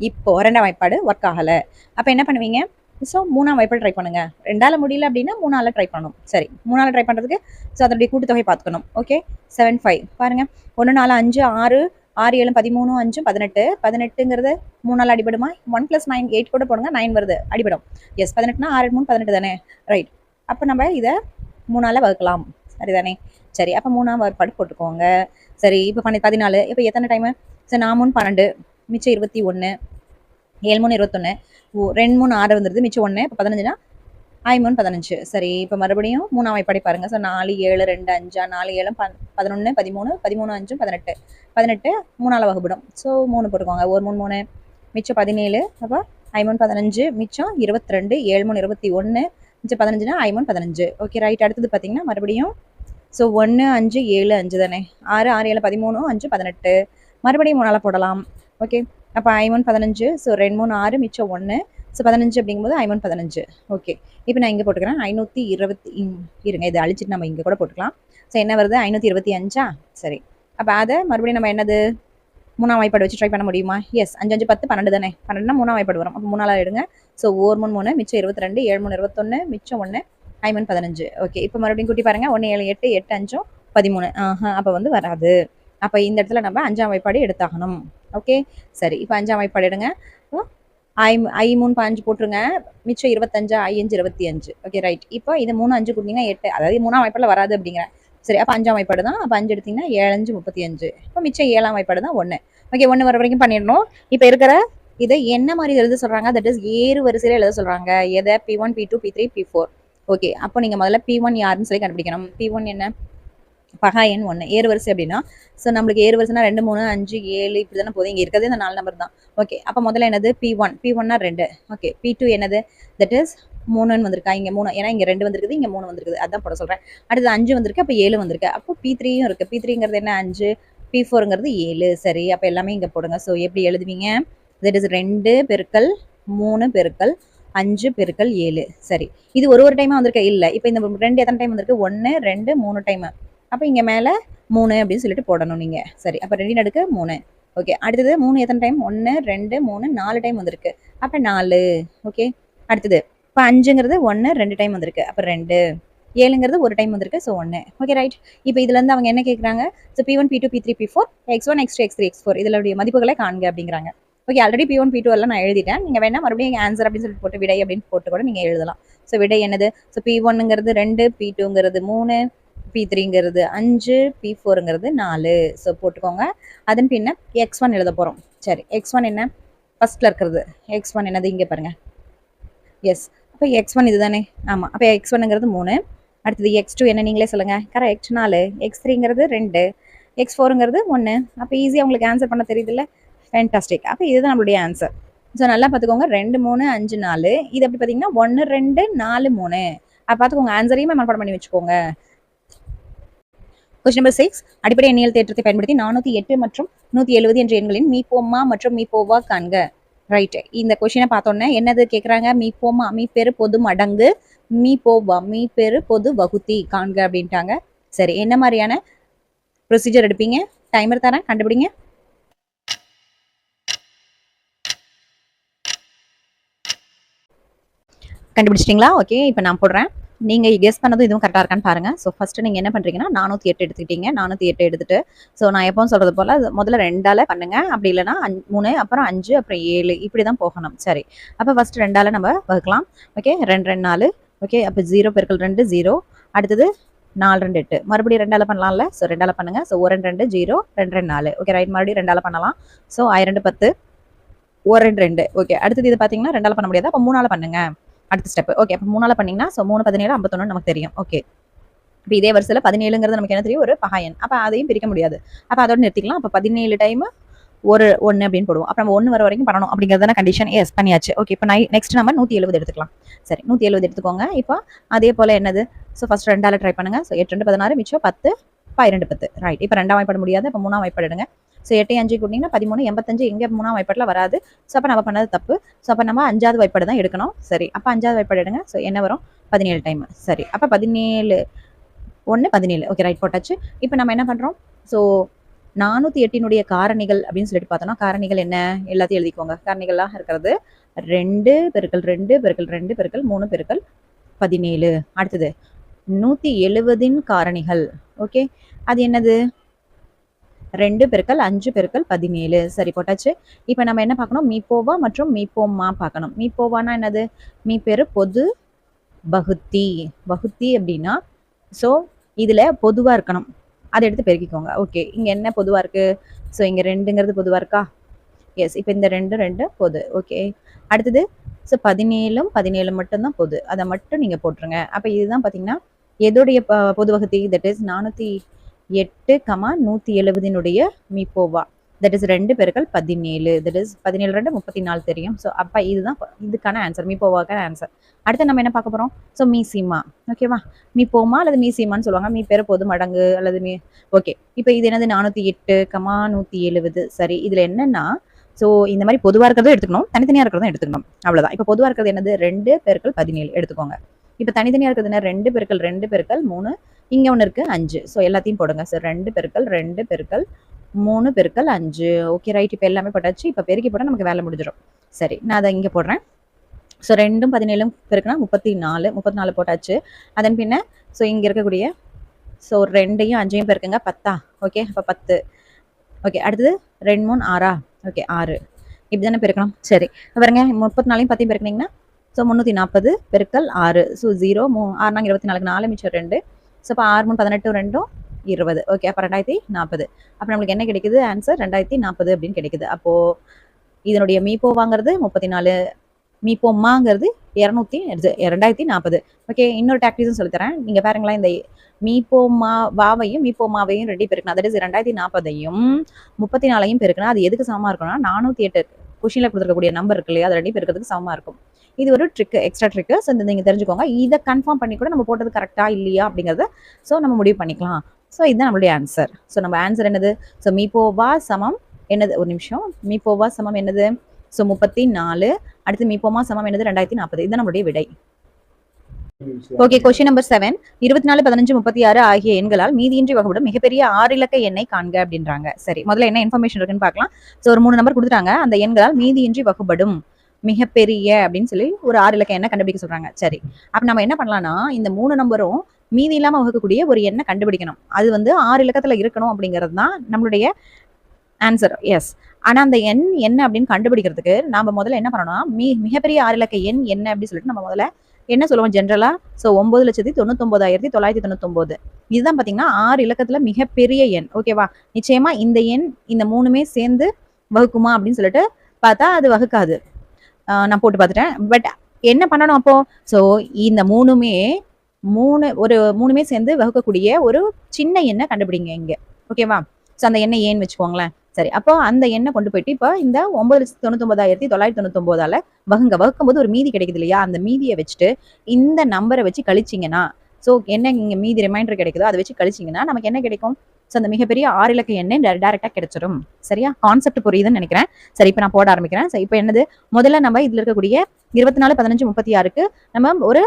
இப்போ 2ஆம் வாய்ப்பாடு ஒர்க் ஆகலை. அப்போ என்ன பண்ணுவீங்க, ஸோ 3ஆம் வாய்ப்பாடு ட்ரை பண்ணுங்க. 2ஆல் முடியல அப்படின்னா 3ஆல் ட்ரை பண்ணணும். சரி, 3ஆல் ட்ரை பண்ணுறதுக்கு ஸோ அதனுடைய கூட்டுத்தொகை பார்த்துக்கணும். ஓகே 7 5 பாருங்க, 1 4 5 6 6 7 13 5 18 18ங்கிறது 3ஆல் அடிபடுமா, 1 + 9 8 கூட போடுங்க, 9 வருது அடிபடும். எஸ், 18னா 6 3 18 தானே, ரைட். அப்போ நம்ம இதை 3ஆல் வகுக்கலாம், சரிதானே. சரி, அப்போ 3ஆம் வாய்ப்பாடு போட்டுக்கோங்க. சரி, இப்போ 14 இப்போ எத்தனை டைமு, ஸோ 4 3 12 மிச்சம் 21 7 3 21 2 3 6 வந்துருது மிச்சம் 1 இப்போ 15னா 5 3 15. சரி, இப்போ மறுபடியும் 3ஆம் வாய்ப்பாடு பாருங்க. ஸோ 4 7 2 5 4 7 11 13 13 5 18 18 3ஆல் வகுப்படும். ஸோ 3 போட்டுக்கோங்க. 1 3 3 மிச்சம் 17 அப்போ 5 3 15 மிச்சம் 22 7 3 21 மிச்சம் 15னா 5 3 15. Okay right. அடுத்தது பார்த்தீங்கன்னா மறுபடியும் ஸோ 1 5 7 5 தானே, 6 6 7 13 5 18 மறுபடியும் 3ஆல் போடலாம். ஓகே, அப்போ 5 1 15 ஸோ 2 3 6 மிச்சம் 1 ஸோ 15 அப்படிங்கும்போது 5 1 15. ஓகே, இப்போ நான் இங்கே போட்டுக்கிறேன் 520 இருங்க, இதை அழிச்சிட்டு நம்ம இங்கே கூட போட்டுக்கலாம். ஸோ என்ன வருது 525. சரி, அப்போ அதை மறுபடியும் நம்ம என்னது 3ஆம் வாய்ப்பாடு வச்சு ட்ரை பண்ண முடியுமா. எஸ், 5 5 10 12 தானே, 12னா 3ஆம் வாய்ப்பாடு வரும். அப்போ 3ஆல் எடுங்க. ஸோ 1 3 3 மிச்சம் 22 7 3 21 மிச்சம் 1 5 1 15. ஓகே, இப்போ மறுபடியும் கூட்டி பாருங்க, 1 7 8 8 5 13. அப்போ வந்து வராது. அப்போ இந்த இடத்துல நம்ம 5ஆம் வாய்ப்பாடு எடுத்தாகணும். ஓகே, சரி. இப்போ 5ஆம் வாய்ப்பாடு எடுங்க. ஐ 3 5 போட்டுருங்க. மிச்சம் 25, ஐ 5 25. Okay, right. இப்போ இது 3 5 கொடுத்தீங்கன்னா 8, அதாவது 3ஆம் வாய்ப்பாடுல வராது அப்படிங்கிறேன். சரி, அப்போ 5ஆம் வாய்ப்பாடு தான். அப்போ 5 எடுத்தீங்கன்னா 7 5 35. இப்போ மிச்சம் 7ஆம் வாய்ப்பாடு தான் 1. ஓகே, 1 வர வரைக்கும் பண்ணிடணும். இப்போ இருக்கிற இதை என்ன மாதிரி எழுத சொல்றாங்க? தட் இஸ் ஏறு வரிசையில எழுத சொல்றாங்க. எதை? P1 P2 P3 P4. Okay, அப்போ நீங்க முதல்ல P1 யாருன்னு சொல்லி கண்டுபிடிக்கணும். P1 என்ன? பகா எண் 1. ஏறு வரிசை அப்படின்னா ஸோ நம்மளுக்கு ஏறு வரிசைனா 2 3 5 7 இப்படி தானே போதும். இங்கே இருக்கிறதே இந்த 4 நம்பர் தான். ஓகே, அப்போ முதல்ல என்னது? P1னா 2. ஓகே, P2 என்னது? தட் இஸ் 3ன்னு வந்திருக்கா? இங்கே 3, ஏன்னா இங்கே 2 வந்திருக்குது, இங்கே 3 வந்திருக்குது, அதான் போட சொல்கிறேன். அடுத்து 5 வந்திருக்கு, அப்போ 7 வந்திருக்கு. அப்போ P3யும் இருக்குது. P3ங்கிறது என்ன? 5. P4ங்கிறது 7. சரி, அப்போ எல்லாமே இங்கே போடுங்க. ஸோ எப்படி எழுதுவீங்க? தட் இஸ் 2 பெருக்கல் 3 பெருக்கல் 5 பெருக்கல் 7. சரி, இது ஒரு டைமாக வந்திருக்க? இல்லை. இப்போ இந்த 2 எத்தனை டைம் வந்திருக்கு? 1 2 3 டைம். அப்போ இங்கே மேலே 3 அப்படின்னு சொல்லிட்டு போடணும் நீங்கள். சரி, அப்போ 2 அடுக்கு 3. ஓகே, அடுத்தது 3 எத்தனை டைம்? 1 2 3 4 டைம் வந்திருக்கு. அப்போ 4. ஓகே, அடுத்தது இப்போ 5ங்கிறது 1 2 டைம் வந்திருக்கு. அப்போ 2. 7ங்கிறது ஒரு டைம் வந்திருக்கு. ஸோ 1. Okay, right. இப்போ இதுலேருந்து அவங்க என்ன கேட்குறாங்க? So P1 P2 P3 P4 X1 X2 X3 X4 இதனுடைய மதிப்புகளை காண்க அப்படிங்கிறாங்க. ஓகே, ஆல்ரெடி P1 P2 எல்லாம் நான் எழுதிட்டேன். நீங்கள் வேணா மறுபடியும் ஆன்சர் அப்படின்னு சொல்லிட்டு போட்டு விடை அப்படின்னு போட்டு கூட நீங்கள் எழுதலாம். ஸோ விடை என்னது? ஸோ P1ங்கிறது 2, P2ங்கிறது 3, P3ங்கிறது 5, P4ங்கிறது 4. ஸோ போட்டுக்கோங்க. அதன் பின்ன X1 எழுத போகிறோம். சரி, X1 என்ன? ஃபர்ஸ்ட்ல இருக்கிறது X1 என்னது? இங்கே பாருங்க. எஸ், அப்போ X1 இதுதானே? ஆமாம், அப்போ X1ங்கிறது 3. அடுத்தது X2 என்ன? நீங்களே சொல்லுங்க. கரெக்ட், 4. X3ங்கிறது 2, X4ங்கிறது 1. அப்போ ஈஸியாக உங்களுக்கு ஆன்சர் பண்ண தெரியுதுல்ல? ஃபேன்டாஸ்டிக். அப்போ இதுதான் நம்மளுடைய ஆன்சர். ஸோ நல்லா பார்த்துக்கோங்க. 2 3 5 4. இது எப்படி பார்த்தீங்கன்னா 1 2 4 3. அப்போ பார்த்துக்கோங்க, ஆன்சரையுமே மனப்பாடம் பண்ணி வச்சுக்கோங்க. Question number 6. அடிப்படை எண்ணியல் தேற்றத்தை பயன்படுத்தி 408 மற்றும் 170 என்ற எண்களின் மீப்போமா மற்றும் மீப்போவா காண்க. ரைட், இந்த கொஸ்டினை பார்த்தோன்னே என்னது கேட்குறாங்க? மீப்போமா, மீப்பெரு பொது மடங்கு, மீப்போவா, மீப்பெரு பொது வகுத்தி காண்க அப்படின்ட்டாங்க. சரி, என்ன மாதிரியான ப்ரொசீஜர் எடுப்பீங்க? டைமர் தரேன், கண்டுபிடிங்க. கண்டுபிடிச்சிட்டிங்களா? ஓகே, இப்போ நான் போடுறேன். நீங்கள் கெஸ் பண்ணதும் இதுவும் கரெக்டாக இருக்கான்னு பாருங்கள். ஸோ ஃபஸ்ட்டு நீங்கள் என்ன பண்ணுறீங்கன்னா 408 எடுத்துக்கிட்டீங்க. 408 எடுத்துகிட்டு ஸோ நான் எப்பவும் சொல்கிறது போல் முதல்ல 2ஆல் பண்ணுங்கள். அப்படி இல்லைனா 3, அப்புறம் 5, அப்புறம் 7 இப்படி தான் போகணும். சரி, அப்போ ஃபஸ்ட்டு 2ஆல் நம்ம வகுக்கலாம். ஓகே, 2 2 4. ஓகே, அப்போ 0 பெருக்கல் 2 0. அடுத்தது 4 2 8. மறுபடியும் 2ஆல் பண்ணலாம்ல? ஸோ 2ஆல் பண்ணுங்கள். ஸோ 1 2 0 2 2 4. Okay, right. மறுபடியும் 2ஆல் பண்ணலாம். ஸோ 2 10 1 2 2. ஓகே, அடுத்தது இது பார்த்தீங்கன்னா 2ஆல் பண்ண முடியாது. அப்போ 3ஆல் பண்ணுங்க. அடுத்த ஸ்டெப். ஓகே, அப்போ 3ஆல் பண்ணீங்கன்னா ஸோ 3 17 51 நமக்கு தெரியும். ஓகே, இப்போ இதே வருஷத்தில் 17ங்கிறது நமக்கு என்ன தெரியும்? ஒரு பகா எண். அப்போ அதையும் பிரிக்க முடியாது. அப்போ அதோட நிறுத்திக்கலாம். அப்போ 17 டைம் ஒரு 1 அப்படின்னு போடுவோம். அப்போ நம்ம 1 வர வரைக்கும் பண்ணணும் அப்படிங்கிறதான கண்டிஷன். எஸ், பண்ணியாச்சு. ஓகே, இப்போ நெக்ஸ்ட் நம்ம 170 எடுத்துக்கலாம். சரி, 170 எடுத்துக்கோங்க. இப்போ அதே போல் என்னது? ஸோ ஃபஸ்ட் 2ஆல் ட்ரை பண்ணுங்க. ஸோ 8 2 16 மிச்சம் 10 2 10. ரைட், இப்போ 2ஆம் வாய்ப்பாடு முடியாது. இப்போ 3ஆம் வாய்ப்பாடு எடுங்க. ஸோ 8 5 கூட்டிங்கன்னா 13 85. எங்கே 3ஆம் வாய்ப்பாட்டில் வராது. ஸோ அப்போ நம்ம பண்ணது தப்பு. ஸோ அப்போ நம்ம 5ஆவது வாய்ப்பாடு தான் எடுக்கணும். சரி, அப்போ 5ஆவது வாய்ப்பாடு எடுங்க. ஸோ என்ன வரும்? 17 டைம். சரி, அப்போ 17 1 17. ஓகே, ரைட், போட்டாச்சு. இப்போ நம்ம என்ன பண்ணுறோம்? ஸோ 408 காரணிகள் அப்படின்னு சொல்லிட்டு பார்த்தோம்னா காரணிகள் என்ன? எல்லாத்தையும் எழுதிக்கோங்க. காரணிகளாக இருக்கிறது 2 பெருக்கல் 2 பெருக்கல் 2 பெருக்கல் 3 பெருக்கல் 17. அடுத்தது 170 காரணிகள். ஓகே, அது என்னது? 2 பெருக்கல் 5 பெருக்கல் 17. சரி, போட்டாச்சு. இப்போ நம்ம என்ன பார்க்கணும்? மீப்போவா மற்றும் மீப்போமா பார்க்கணும். மீப்போவானா என்னது? மீப்பெரு பொது வகுத்தி. வகுத்தி அப்படின்னா ஸோ இதில் பொதுவாக இருக்கணும். அதை எடுத்து பெருக்கிக்கோங்க. ஓகே, இங்கே என்ன பொதுவாக இருக்குது? ஸோ இங்கே 2ங்கிறது பொதுவாக இருக்கா? எஸ், இப்போ இந்த 2 2 பொது. ஓகே, அடுத்தது ஸோ 17 17 மட்டும்தான் பொது. அதை மட்டும் நீங்கள் போட்டுருங்க. அப்போ இதுதான் பார்த்தீங்கன்னா எதோடைய பொது வகுத்தி? That is 408, 170 மீப்போவா. தட் இஸ் 2 பெருக்கல் 17. தட் இஸ் 17 2 34 தெரியும். ஸோ அப்போ இதுதான் இதுக்கான ஆன்சர், மீப்போவாக்கான ஆன்சர். அடுத்து நம்ம என்ன பார்க்க போகிறோம்? ஸோ மீசீமா. ஓகேவா? மீப்போமா அல்லது மீசீமான்னு சொல்லுவாங்க. மீ பேர் பொது மடங்கு அல்லது ஓகே, இப்போ இது என்னது? 408, 170. சரி, இதில் என்னன்னா ஸோ இந்த மாதிரி பொதுவாக இருக்கிறதும் எடுத்துக்கணும், தனித்தனியாக இருக்கிறதும் எடுத்துக்கணும். அவ்வளோதான். இப்போ பொதுவாக இருக்கிறது என்னது? 2 பெருக்கல் 17 எடுத்துக்கோங்க. இப்போ தனித்தனியாக இருக்கிறது என்ன? 2 பெருக்கல் 2 பெருக்கல் 3. இங்கே ஒன்று இருக்குது 5. ஸோ எல்லாத்தையும் போடுங்க. ஸோ 2 பெருக்கல் 2 பெருக்கல் 3 பெருக்கல் 5. Okay, right. இப்போ எல்லாமே போட்டாச்சு. இப்போ பெருக்கி போட்டால் நமக்கு வேலை முடிஞ்சிடும். சரி, நான் அதை இங்கே போடுறேன். ஸோ 2 17 பெருக்குனா 34. 34 போட்டாச்சு. அதன் பின்ன ஸோ இங்கே இருக்கக்கூடிய ஸோ 2யும் 5யும் பெருக்குங்க 10. ஓகே, அப்போ 10. ஓகே, அடுத்தது 2 3 6 ஓகே 6 இப்படி தானே பெருக்கணும். சரி பாருங்க, 34 10 பெருக்கினீங்கன்னா ஸோ 340 பெருக்கல் 6 ஸோ 0 6 24 4 மிச்சம் 2 ஸோ இப்போ 6 3 18 2 20 ஓகே. அப்போ 2040. அப்போ நம்மளுக்கு என்ன கிடைக்குது? ஆன்சர் 2040 அப்படின்னு கிடைக்குது. அப்போ இதனுடைய மீப்போ வாங்குறது 34, மீப்போமாங்கிறது 2040. ஓகே, இன்னொரு டாக்டிஸும் சொல்லித்தரேன். நீங்க பாருங்களேன், இந்த மீப்போமாவையும் மீப்போமாவையும் ரெடி பெருக்கணும். தட் இஸ் 2040ஐயும் 34ஐயும் பெருக்கணும். அது எதுக்கு சமமா இருக்கும்னா 408 கொஷின்ல கொடுத்துருக்கக்கூடிய நம்பர் இருக்கு இல்லையா, அதை ரெடி பெருக்கிறதுக்கு சமமா இருக்கும். இது ஒரு ட்ரிக், எக்ஸ்ட்ரா ட்ரிக். ஸோ நீங்க தெரிஞ்சுக்கோங்க. இதை கன்ஃபார்ம் பண்ணி கூட நம்ம போட்டது கரெக்டா இல்லையா அப்படிங்கறத ஸோ நம்ம முடிவு பண்ணிக்கலாம். ஸோ இதுதான் நம்மளுடைய ஆன்சர். ஸோ நம்ம ஆன்சர் என்னது? ஸோ மீப்போவா சமம் என்னது? ஒரு நிமிஷம். மீப்போவா சமம் என்னது? ஸோ 34. அடுத்து மீப்போமா சமம் என்னது? 2040. இதுதான் நம்மளுடைய விடை. Okay, question number 7. 24 15 36 ஆகிய எண்களால் மீதியின்றி வகுப்படும் மிகப்பெரிய 6 இலக்க எண்ணை காண்க அப்படின்றாங்க. சரி, முதல்ல என்ன இன்ஃபர்மேஷன் இருக்குன்னு பார்க்கலாம். ஸோ ஒரு 3 நம்பர் கொடுத்துட்டாங்க. அந்த எண்களால் மீதியின்றி வகுப்படும் மிகப்பெரிய அப்படின்னு சொல்லி ஒரு 6 இலக்க எண்ணை கண்டுபிடிக்க சொல்றாங்க. சரி, அப்ப நம்ம என்ன பண்ணலாம்னா, இந்த 3 நம்பரும் மீதி இல்லாம வகுக்கக்கூடிய ஒரு எண்ணை கண்டுபிடிக்கணும். அது வந்து 6 இலக்கத்துல இருக்கணும் அப்படிங்கிறது தான் நம்மளுடைய ஆன்சர். எஸ். ஆனா அந்த எண் என்ன அப்படின்னு கண்டுபிடிக்கிறதுக்கு நாம முதல்ல என்ன பண்ணணும்னா, மிகப்பெரிய 6 இலக்க எண் என்ன அப்படின்னு சொல்லிட்டு நம்ம முதல்ல என்ன சொல்லுவோம் ஜென்ரலா? ஸோ 9,99,999. இதுதான் பாத்தீங்கன்னா 6 இலக்கத்துல மிகப்பெரிய எண். ஓகேவா? நிச்சயமா இந்த எண் இந்த 3மே சேர்ந்து வகுக்குமா அப்படின்னு சொல்லிட்டு பார்த்தா அது வகுக்காது. நான் போட்டு பார்த்துட்டேன். பட் என்ன பண்ணணும் அப்போ? ஸோ இந்த மூணுமே சேர்ந்து வகுக்கக்கூடிய ஒரு சின்ன எண்ணை கண்டுபிடிங்க இங்க. ஓகேவா? ஸோ அந்த எண்ணை ஏன்னு வச்சுக்கோங்களேன். சரி, அப்போ அந்த எண்ணை கொண்டு போயிட்டு இப்போ இந்த 9,99,999 வகுக்கும் போது ஒரு மீதி கிடைக்குது இல்லையா, அந்த மீதியை வச்சுட்டு இந்த நம்பரை வச்சு கழிச்சிங்கன்னா, ஸோ என்ன இங்க மீதி ரிமைண்டர் கிடைக்குதோ அதை வச்சு கழிச்சிங்கன்னா நமக்கு என்ன கிடைக்கும்? ஸோ அந்த மிகப்பெரிய 6 இலக்க எண்ணை டைரக்டா கிடைச்சிடும். சரியா? கான்செப்ட் புரியுதுன்னு நினைக்கிறேன். சரி, இப்போ நான் போட ஆரம்பிக்கிறேன். சரி, இப்போ என்னது? முதல்ல நம்ம இதுல இருக்கக்கூடிய 24 15 36க்கு நம்ம ஒரு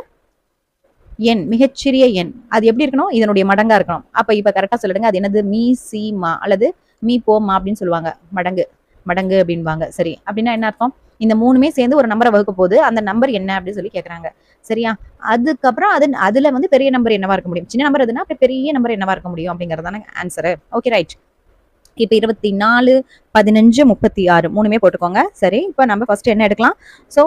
எண், மிகச்சிறிய எண், அது எப்படி இருக்கணும்? இதனுடைய மடங்கா இருக்கணும். அப்ப இப்ப கரெக்டா சொல்லிடுங்க. அது என்னது? மீ சி மா அல்லது மீ போமா அப்படின்னு சொல்லுவாங்க. மடங்கு அப்படின்வாங்க. சரி, அப்படின்னா என்ன அர்த்தம்? இந்த 3மே சேர்ந்து ஒரு நம்பரை வகுக்க போது அந்த நம்பர் என்ன அப்படின்னு சொல்லி கேக்குறாங்க. சரியா? அதுக்கப்புறம் அதுல வந்து பெரிய நம்பர் என்னவா இருக்க முடியும்? சின்ன நம்பர் எதுனா அப்படி பெரிய நம்பர் என்னவா இருக்க முடியும் அப்படிங்கறதான ஆன்சர். Okay, right. இப்ப 24 15 36 3மே போட்டுக்கோங்க. சரி, இப்ப நம்ம ஃபர்ஸ்ட் என்ன எடுக்கலாம்? சோ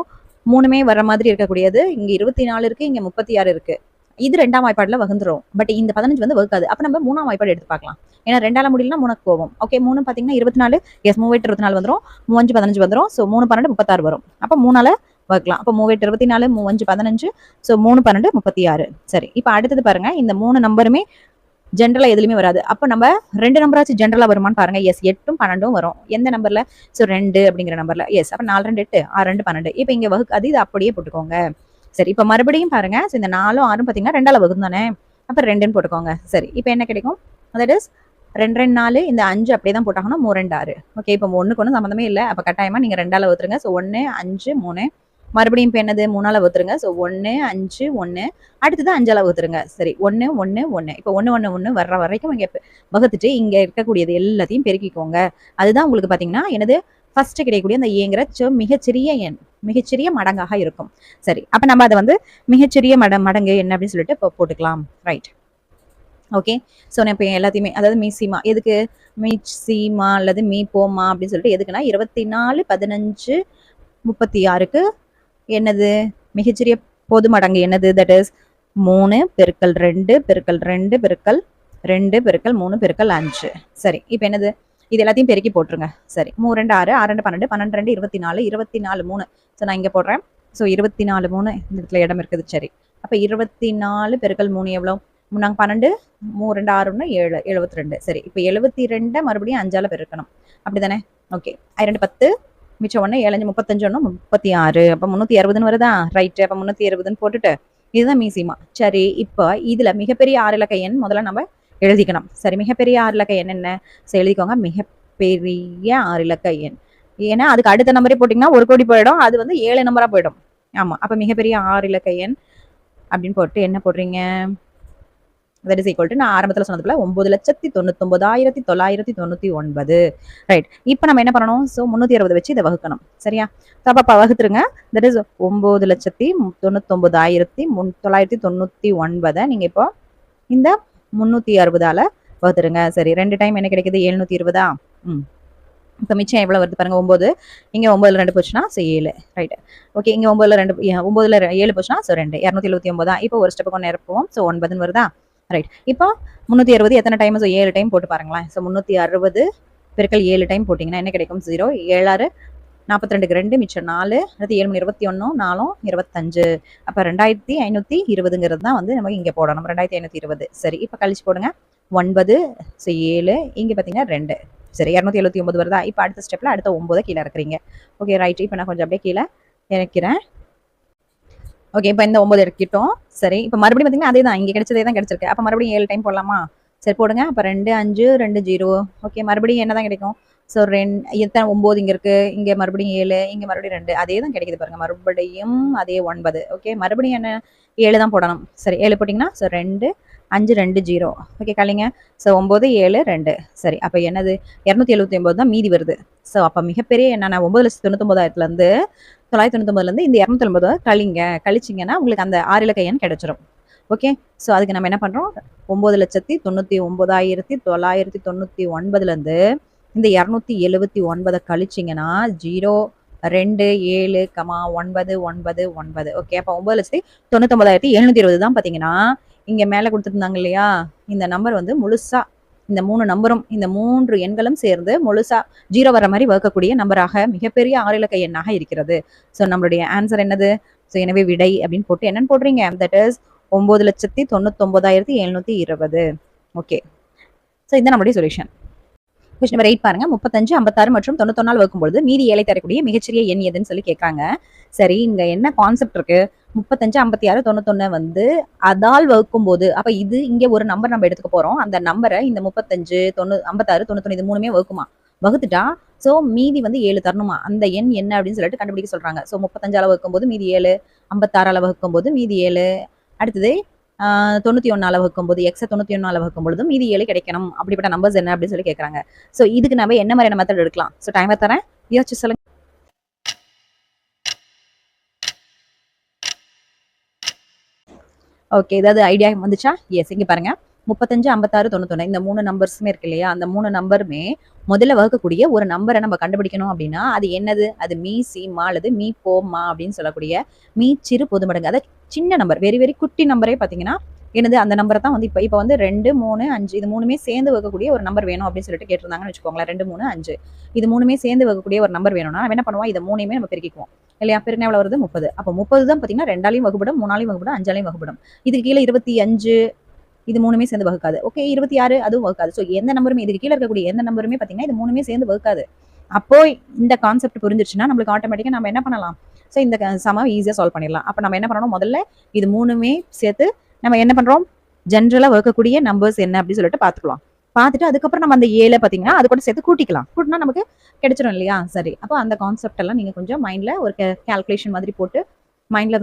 3மே வர மாதிரி இருக்கக்கூடியது இங்க 24 இருக்கு, இங்க 36 இருக்கு. இது 2ஆம் வாய்ப்பாடுல வகுந்துரும். பட் இந்த 15 வந்து வகுக்காது. அப்ப நம்ம 3ஆம் வாய்ப்பாடு எடுத்து பார்க்கலாம். ஏன்னா 2ஆல முடியலன்னா 3க்கு போவோம். ஓகே, 3 பாத்தீங்கன்னா 24. எஸ், 3 8 24 வந்துரும். 3 5 15 வந்துரும். சோ 3 12 36 வரும். அப்ப 3ஆல வகுக்கலாம். அப்ப 3 8 24, 3 5 15. சோ 3 12 36. சரி, இப்ப அடுத்தது பாருங்க, இந்த 3 நம்பருமே ஜென்ரலா எதுலயுமே வராது. அப்ப நம்ம 2 நம்பராச்சு ஜென்ரலா வருமான்னு பாருங்க. எஸ், 8ம் 12ம் வரும். எந்த நம்பர்ல? சோ 2 அப்படிங்கிற நம்பர்ல. எஸ், அப்ப 4 2 8, 6 2 12. இப்ப இங்க வகுக்காது, இது அப்படியே போட்டுக்கோங்க. சரி, இப்ப மறுபடியும் பாருங்க. இந்த 4ம் 6ம் பாத்தீங்கன்னா 2ஆல வகுக்கும் தானே. அப்ப 2ன்னு போட்டுக்கோங்க. சரி, இப்ப என்ன கிடைக்கும்? தட் இஸ் 2 2 4, இந்த 5 அப்படியே தான் போட்டாகணும். 3 2 6. ஓகே, இப்ப 1க்கு 1 சம்பந்தமே இல்ல. அப்ப கட்டாயமா நீங்க 2ஆல வகுத்துருங்க. சோ 1 5 3. மறுபடியும் இப்ப என்னது? 3ஆல வகுத்துருங்க. சோ 1 5 1. அடுத்தது 5ஆல வகுத்துருங்க. சரி, 1 1 1. இப்ப 1 1 1 வர்ற வரைக்கும் இங்க வகுத்துட்டு இங்க இருக்கக்கூடியது எல்லாத்தையும் பெருக்கிக்கோங்க. அதுதான் உங்களுக்கு பாத்தீங்கன்னா என்னது? ஃபர்ஸ்ட் கிடைக்கக்கூடிய அந்த ஏங்கிற மிகச்சிறிய எண், மிகச்சிறிய மடங்காக இருக்கும். சரி, அப்ப நம்ம அதை வந்து மிகச்சிறிய மடங்கு என்ன அப்படின்னு சொல்லிட்டு போட்டுக்கலாம். ரைட். ஓகே, ஸோ நான் இப்போ எல்லாத்தையுமே, அதாவது மீசிமா எதுக்கு? மீசிமா அல்லது மீ போமா அப்படின்னு சொல்லிட்டு எதுக்குன்னா 24 15 36க்கு என்னது? மிகச்சிறிய பொது மடங்கு என்னது? தட் இஸ் 3 பெருக்கல் 2 பெருக்கல் 2 பெருக்கல் 2 பெருக்கல் 3 பெருக்கல் 5. சரி, இப்போ என்னது? இது எல்லாத்தையும் பெருக்கி போட்டுருங்க. சரி, 3 2 6, 6 2 12, 12 2 24, 24 3. ஸோ நான் இங்க போடுறேன். ஸோ 24 3 இந்த இடத்துல இடம் இருக்குது. சரி, அப்ப 24 பெருக்கல் 3 எவ்வளோ? நாங்க 12, 3 2 6 7 72. சரி, இப்போ 72 மறுபடியும் 5ஆல பெருக்கணும். அப்படிதானே? ஓகே, 2 10 மிச்சம் 1 7 35 36. அப்ப 360 வருதா? ரைட். அப்ப 360 போட்டுட்டு இதுதான் மீசிமா. சரி, இப்போ இதுல மிகப்பெரிய 6 இலக்க எண் முதல்ல நம்ம எழுதிக்கணும். சரி, மிகப்பெரிய 6 இலக்க எண் என்ன? எழுதிக்கோங்க. மிகப்பெரிய 6 இலக்க எண். ஏன்னா அதுக்கு அடுத்த நம்பரே போட்டீங்கன்னா 1 கோடி போயிடும். அது வந்து 7 நம்பரா போயிடும். ஆமா, அப்ப மிகப்பெரிய 6 இலக்க எண் அப்படின்னு போட்டு என்ன போடுறீங்க? that is equal to நான் ஆரம்பத்துல சொன்னதுக்குள்ள 9,99,999. ரைட். இப்போ நம்ம என்ன பண்ணணும்? சோ 360 வச்சு இதை வகுக்கணும். சரியா? அப்ப வகுத்துருங்க. that is 9,99,999 நீங்க இப்போ இந்த 360ஆல வகுத்துருங்க. சரி, 2 டைம் என்ன கிடைக்குது? 720. இப்போ மிச்சம் எவ்வளோ வருது பாருங்க 9. இங்கே 9ல் 2 போச்சுன்னா 7. ரைட். ஓகே, இங்கே 9ல் 2 9ல் 7 போச்சுன்னா 2 279. இப்போ ஒரு ஸ்டெப்புக்கு ஒன்று இறப்புவோம். 9ன்னு வருதா? ரைட். இப்போ 360 எத்தனை டைம்? 7 டைம் போட்டு பாருங்களேன். 360 பெருக்கல் 7 டைம் போட்டிங்கன்னா என்ன கிடைக்கும்? 0. 7 42க்கு 2 மிச்சம் 4. அடுத்து 7 21 4 25. அப்போ 2520ங்கிறது தான் நமக்கு இங்கே போடணும். 2520. சரி, இப்போ கழிச்சு போடுங்க. 9 7 இங்கே பார்த்தீங்கன்னா 2. சரி, 279 வருதா? இப்போ அடுத்த ஸ்டெப்ல அடுத்த 9 கீழே இறக்குறீங்க. Okay, right. இப்போ நான் கொஞ்சம் அப்படியே கீழே இறக்கிறேன். ஓகே, இப்போ இந்த 9 இறக்கிட்டோம். சரி, இப்போ மறுபடியும் பார்த்தீங்கன்னா அதே தான், இங்கே கிடைச்சதே தான் கிடைச்சிருக்கு. அப்போ மறுபடியும் 7 டைம் போடலாமா? சரி, போடுங்க. அப்போ 2 5 2 0. ஓகே, மறுபடியும் என்ன தான் கிடைக்கும்? ஸோ எத்தனை 9 இங்கே இருக்குது, இங்கே மறுபடியும் 7, இங்கே மறுபடியும் 2, அதே தான் கிடைக்குது பாருங்கள். மறுபடியும் அதே 9. ஓகே, மறுபடியும் என்ன? 7 தான் போடணும். சரி, 7 போட்டிங்கன்னா 2 5 2 0. ஓகே, கழிங்க. ஸோ 9 7 2. சரி, அப்போ என்னது? 279 தான் மீதி வருது. ஸோ அப்போ மிகப்பெரிய என்னன்னா 9,99,000 999 இந்த 290 கழிங்க. கழிச்சிங்கன்னா உங்களுக்கு அந்த 6 இலக்க எண் கிடைச்சிரும். ஓகே, ஸோ அதுக்கு நம்ம என்ன பண்ணுறோம்? 9,99,999 இந்த 279 கழிச்சிங்கன்னா 0 2 7 9 9 9. ஓகே, அப்போ 9,99,720 தான் பார்த்தீங்கன்னா இங்கே மேலே கொடுத்துருந்தாங்க இல்லையா? இந்த நம்பர் முழுசா இந்த 3 நம்பரும் இந்த 3 எண்களும் சேர்ந்து முழுசா 0 வர மாதிரி வகுக்கக்கூடிய நம்பராக மிகப்பெரிய 6 இலக்க எண்ணாக இருக்கிறது. ஸோ நம்மளுடைய ஆன்சர் என்னது? ஸோ எனவே விடை அப்படின்னு போட்டு என்னன்னு போடுறீங்க? That is 9,99,720. ஓகே, ஸோ இதுதான் நம்மளுடைய சொல்யூஷன். கொஸ்டின் நம்பர் 8 பாருங்க. 35 56 மற்றும் 91 வகுக்கும்போது மீதி 7 தரக்கூடிய மிகச்சிறிய எண் எதுன்னு சொல்லி கேட்கறாங்க. சரி, இங்க என்ன கான்செப்ட் இருக்கு? 35 56 91 அதால் வகுக்கும் போது, அப்ப இது இங்க ஒரு நம்பர் நம்ம எடுத்துக்க போறோம். அந்த நம்பரை இந்த 35 56 91 இது மூணுமே வகுக்குமா? வகுத்துட்டா சோ மீதி 7 தரணுமா? அந்த எண் என்ன அப்படின்னு சொல்லிட்டு கண்டுபிடிக்க சொல்றாங்க. சோ 35 வகுக்கும் போது மீதி 7, 56 வகுக்கும் போது மீதி 7, அடுத்தது 91 வகுக்கும் போது எக்ஸ 91 வகுக்கும் பொழுதும் மீதி 7 கிடைக்கணும். அப்படிப்பட்ட நம்பர்ஸ் என்ன அப்படின்னு சொல்லி கேட்கறாங்க. சோ இதுக்கு நம்ம என்ன மாதிரியான மெத்தட் எடுக்கலாம்? சோ டைமர் தரேன், யோசிச்சு சொல்லுங்க. ஓகே, ஏதாவது ஐடியா வந்துச்சா? எஸ், இங்க பாருங்க. 35 56 91 இந்த 3 நம்பர்ஸுமே இருக்கு இல்லையா? அந்த 3 நம்பருமே முதல்ல வகுக்கக்கூடிய ஒரு நம்பரை நம்ம கண்டுபிடிக்கணும் அப்படின்னா அது என்னது? அது மீ சி மா அல்லது மீ போ மா அப்படின்னு சொல்லக்கூடிய மீ சிறு பொதுமடங்கு. அதாவது சின்ன நம்பர், வெரி வெரி குட்டி நம்பரே பாத்தீங்கன்னா என்னது? அந்த நம்பரை தான் இப்ப 2 3 5 இது மூணுமே சேர்ந்து வகுக்கக்கூடிய ஒரு நம்பர் வேணும் அப்படின்னு சொல்லிட்டு கேட்டிருந்தாங்கன்னு வச்சுக்கோங்களேன். 2 3 5 இது மூணுமே சேர்ந்து வகுக்கக்கூடிய ஒரு நம்பர் வேணும்னா நம்ம என்ன பண்ணுவோம்? இதை மூணுமே நம்ம பெருக்கிக்குவோம் இல்லையா? பெருனா எவ்வளவு வருது? 30. அப்போ 30 தான் பாத்தீங்கன்னா 2ஆலையும் வகுப்படும், 3ஆலையும் வகுப்படும், 5ஆலையும் வகுப்படும். இதுக்கு கீழே 25 இது மூணுமே சேர்ந்து வகுக்காது. ஓகே, 26 அதுவும் வகுக்காது. ஸோ எந்த நம்பருமே இதுக்கு கீழே இருக்கக்கூடிய எந்த நம்பருமே பாத்தீங்கன்னா இது மூணுமே சேர்ந்து வகுக்காது. அப்போ இந்த கான்செப்ட் புரிஞ்சிருச்சுன்னா நம்மளுக்கு ஆட்டோமேட்டிக்கா நம்ம என்ன பண்ணலாம்? ஸோ இந்த சம ஈஸியா சால்வ் பண்ணிடலாம். அப்ப நம்ம என்ன பண்ணணும்? முதல்ல இது மூணுமே சேர்த்து நம்ம என்ன பண்றோம்? ஜென்ரலா வகுக்கக்கூடிய நம்பர்ஸ் என்ன அப்படின்னு சொல்லிட்டு பாத்துக்கலாம். பார்த்துட்டு அதுக்கப்புறம் நம்ம அந்த 7 பாத்தீங்கன்னா அது கூட சேர்த்து கூட்டிக்கலாம். கூட்டினா நமக்கு கிடைச்சிடும் இல்லையா? சரி, அப்போ அந்த கான்செப்ட் எல்லாம் நீங்க கொஞ்சம் மைண்ட்ல ஒரு கால்குலேஷன் மாதிரி போட்டு மைண்ட்ல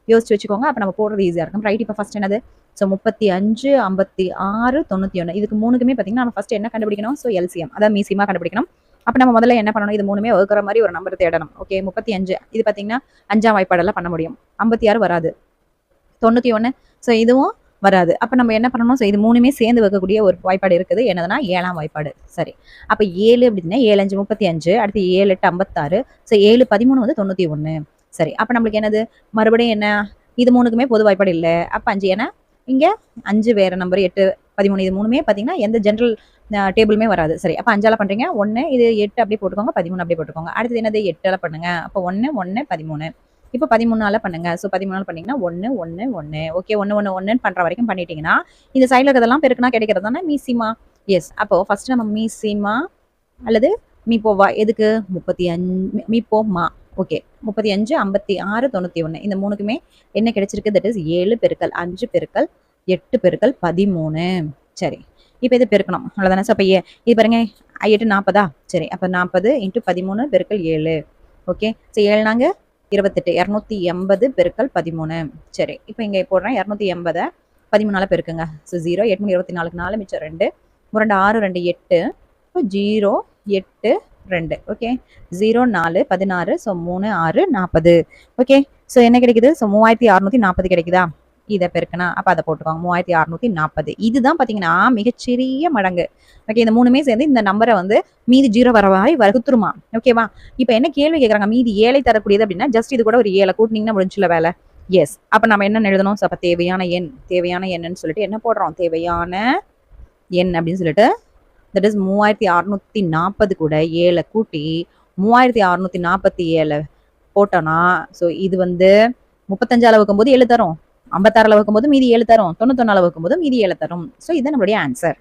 யோசிச்சு வச்சுக்கோங்க. அப்ப நம்ம போடுறது ஈஸியா இருக்கும். ரைட். இப்போ ஃபர்ஸ்ட் என்னது? ஸோ 35 56 91 இதுக்கு மூணுக்குமே பாத்தீங்கன்னா நம்ம ஃபர்ஸ்ட் என்ன கண்டுபிடிக்கணும்? ஸோ எல்சிஎம், அதாவது மீசியமா கண்டுபிடிக்கணும். அப்ப நம்ம முதல்ல என்ன பண்ணணும்? இது மூணுமே வகுக்கிற மாதிரி ஒரு நம்பர் தேடணும். ஓகே, 35 இது பாத்தீங்கன்னா 5ஆம் வாய்ப்பாடெல்லாம் பண்ண முடியும். 56 வராது, 91 ஸோ இதுவும் வராது. அப்ப நம்ம என்ன பண்ணணும்? ஸோ இது மூணுமே சேர்ந்து வைக்கக்கூடிய ஒரு வாய்ப்பாடு இருக்குது. என்னதுன்னா 7ஆம் வாய்ப்பாடு. சரி, அப்ப 7 அப்படின்னா 7 5 35, அடுத்து 7 8 56, ஸோ 7 13 91. சரி, அப்ப நம்மளுக்கு என்னது? மறுபடியும் என்ன? இது மூணுக்குமே பொது வாய்ப்பாடு இல்லை. அப்ப 5 ஏன்னா இங்க 5 வேற நம்பர், 8 13 இது மூணுமே பாத்தீங்கன்னா எந்த ஜென்ரல் டேபிளுமே வராது. சரி, அப்ப 5ஆல பண்றீங்க 1, இது 8 அப்படியே போட்டுக்கோங்க, 13 அப்படியே போட்டுக்கோங்க. அடுத்தது என்னது? 8ஆல பண்ணுங்க. அப்ப 1 1 13. இப்போ 13ஆல பண்ணுங்க. ஸோ 13ஆல பண்ணீங்கன்னா 1 1 1. ஓகே, 1 1 1 பண்ற வரைக்கும் பண்ணிட்டீங்கன்னா இந்த சைட்ல இருக்கிறதெல்லாம் பெருக்குனா கிடைக்கிறது தானே மீசிமா. எஸ், அப்போ ஃபர்ஸ்ட் நம்ம மீசிமா அல்லது மீப்போவா எதுக்கு? 35 மீப்போமா. ஓகே, 35 56 91 இந்த மூணுக்குமே என்ன கிடைச்சிருக்கு? தட் இஸ் 7 பெருக்கல் 5 பெருக்கல் 8 பெருக்கல் 13. சரி, இப்போ இது பெருக்கணும் அவ்வளவுதானே? ஸோ அப்போ இது பாருங்க 8 40. சரி, அப்போ 40 × 13 பெருக்கல் 7. ஓகே, ஸோ 7 நாங்க 28 280 பெருக்கல் 13. சரி, இப்போ இங்க போடுறேன் 280 13ஆல பெருக்குங்க. ஸோ 0 8 24 4 மிச்சம் 2 2 6 2 8. இப்போ 0 8 2. ஓகே, 0 4 16. ஸோ 3 6 40. ஓகே, ஸோ என்ன கிடைக்குது? ஸோ 3640 கிடைக்குதா? இதை பெருக்கினா அப்போ அதை போட்டுக்கோங்க 3640. இதுதான் பார்த்தீங்கன்னா மிகச்சிறிய மடங்கு. ஓகே, இந்த மூணுமே சேர்ந்து இந்த நம்பரை வந்து மீதி 0 வர மாதிரி வகுத்துருமா. ஓகேவா? இப்போ என்ன கேள்வி கேட்குறாங்க, மீதி 7 தரக்கூடியது அப்படின்னா ஜஸ்ட் இது கூட ஒரு 7 கூட்டினீங்கன்னா முடிஞ்சுல வேலை. எஸ், அப்போ நம்ம என்ன எழுதணும்? அப்போ தேவையான எண்ணுன்னு சொல்லிட்டு என்ன போடுறோம்? தேவையான எண் அப்படின்னு சொல்லிட்டு தட் இஸ் 3640 கூட 7 கூட்டி 3647 போட்டோம்னா ஸோ இது வந்து 35 வைக்கும் போது 7 தரும், 56 வைக்கும் போது மீதி 7 தரும், 91 வைக்கும் போது மீதி 7 தரும். ஸோ இது நம்மளுடைய ஆன்சர்.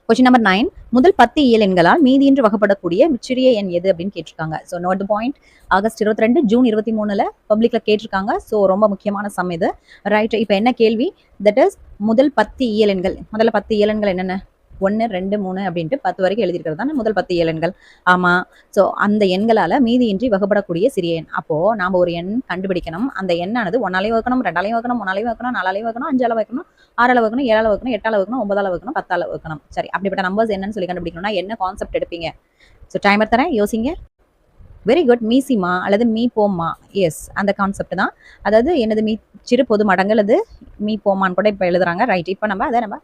கொஸ்டின் நம்பர் 9, முதல் 10 இயல் எண்களால் மீதியின்றி வகைப்படக்கூடிய சிறிய எண் எது அப்படின்னு கேட்டிருக்காங்க. So note the point. August 22 June 23 பப்ளிக்ல கேட்டிருக்காங்க. ஸோ ரொம்ப முக்கியமான சம் இது. ரைட், இப்போ என்ன கேள்வி? தட் இஸ் முதல் 10 இயல் எண்கள். முதல்ல 10 இயல் எண்கள் என்னென்ன? 1 2 3 அப்படின்ட்டு 10 வரைக்கும் எழுதியிருக்கிறது தானே முதல் 10 இயல் எண்கள். ஆமா. ஸோ அந்த எண்களால மீதியின்றி வகைப்படக்கூடிய சிறிய எண். அப்போ நாம ஒரு எண் கண்டுபிடிக்கணும். அந்த எண்ணானது 1ஆலையும் வைக்கணும், 2ஆலையும் வைக்கணும், 3ஆலையும் வைக்கணும், 4ஆலையும் வைக்கணும், 5ஆல வைக்கணும், 6ஆல வைக்கணும், 7ஆல வைக்கணும், 8ஆல வைக்கணும், 9ஆல வைக்கணும், 10ஆல வைக்கணும். சரி, அப்படிப்பட்ட நம்பர்ஸ் என்னன்னு சொல்லி கண்டுபிடிக்கணும்னா என்ன கான்செப்ட் எடுப்பீங்க? ஸோ டைமர் தரேன், யோசிங்க. Very good. மீசிமா அல்லது மீ போமா. எஸ், அந்த கான்செப்ட் தான். அதாவது என்னது? மீ சிறு பொது மடங்கு அல்லது மீ போமான்னு கூட இப்போ எழுதுறாங்க. ரைட், இப்போ நம்ம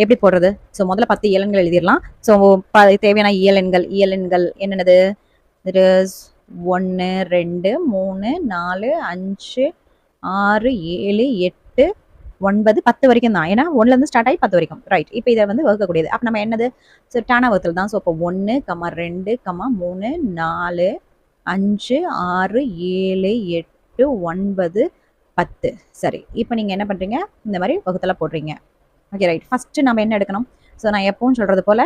எப்படி போடுறது? ஸோ முதல்ல 10 இயலெண்கள் எழுதிடலாம். ஸோ தேவையான இயலெண்கள் என்னென்னது? இட் இஸ் 1 2 3 4 5 6 7 8 9 10 வரைக்கும் தான். ஏன்னா 1லேருந்து ஸ்டார்ட் ஆகி 10 வரைக்கும். ரைட், இப்போ இதை வந்து வகுக்கக்கூடியது. அப்போ நம்ம என்னது? ஸோ டானா வகுத்தல் தான். ஸோ இப்போ 1, 2, 3 4 5 6 7 8 9 10. சரி, இப்போ நீங்கள் என்ன பண்ணுறீங்க? இந்த மாதிரி வகுத்தல போடுறீங்க. Okay, right. ஃபஸ்ட்டு நம்ம என்ன எடுக்கணும்? ஸோ நான் எப்பவும் சொல்கிறது போல்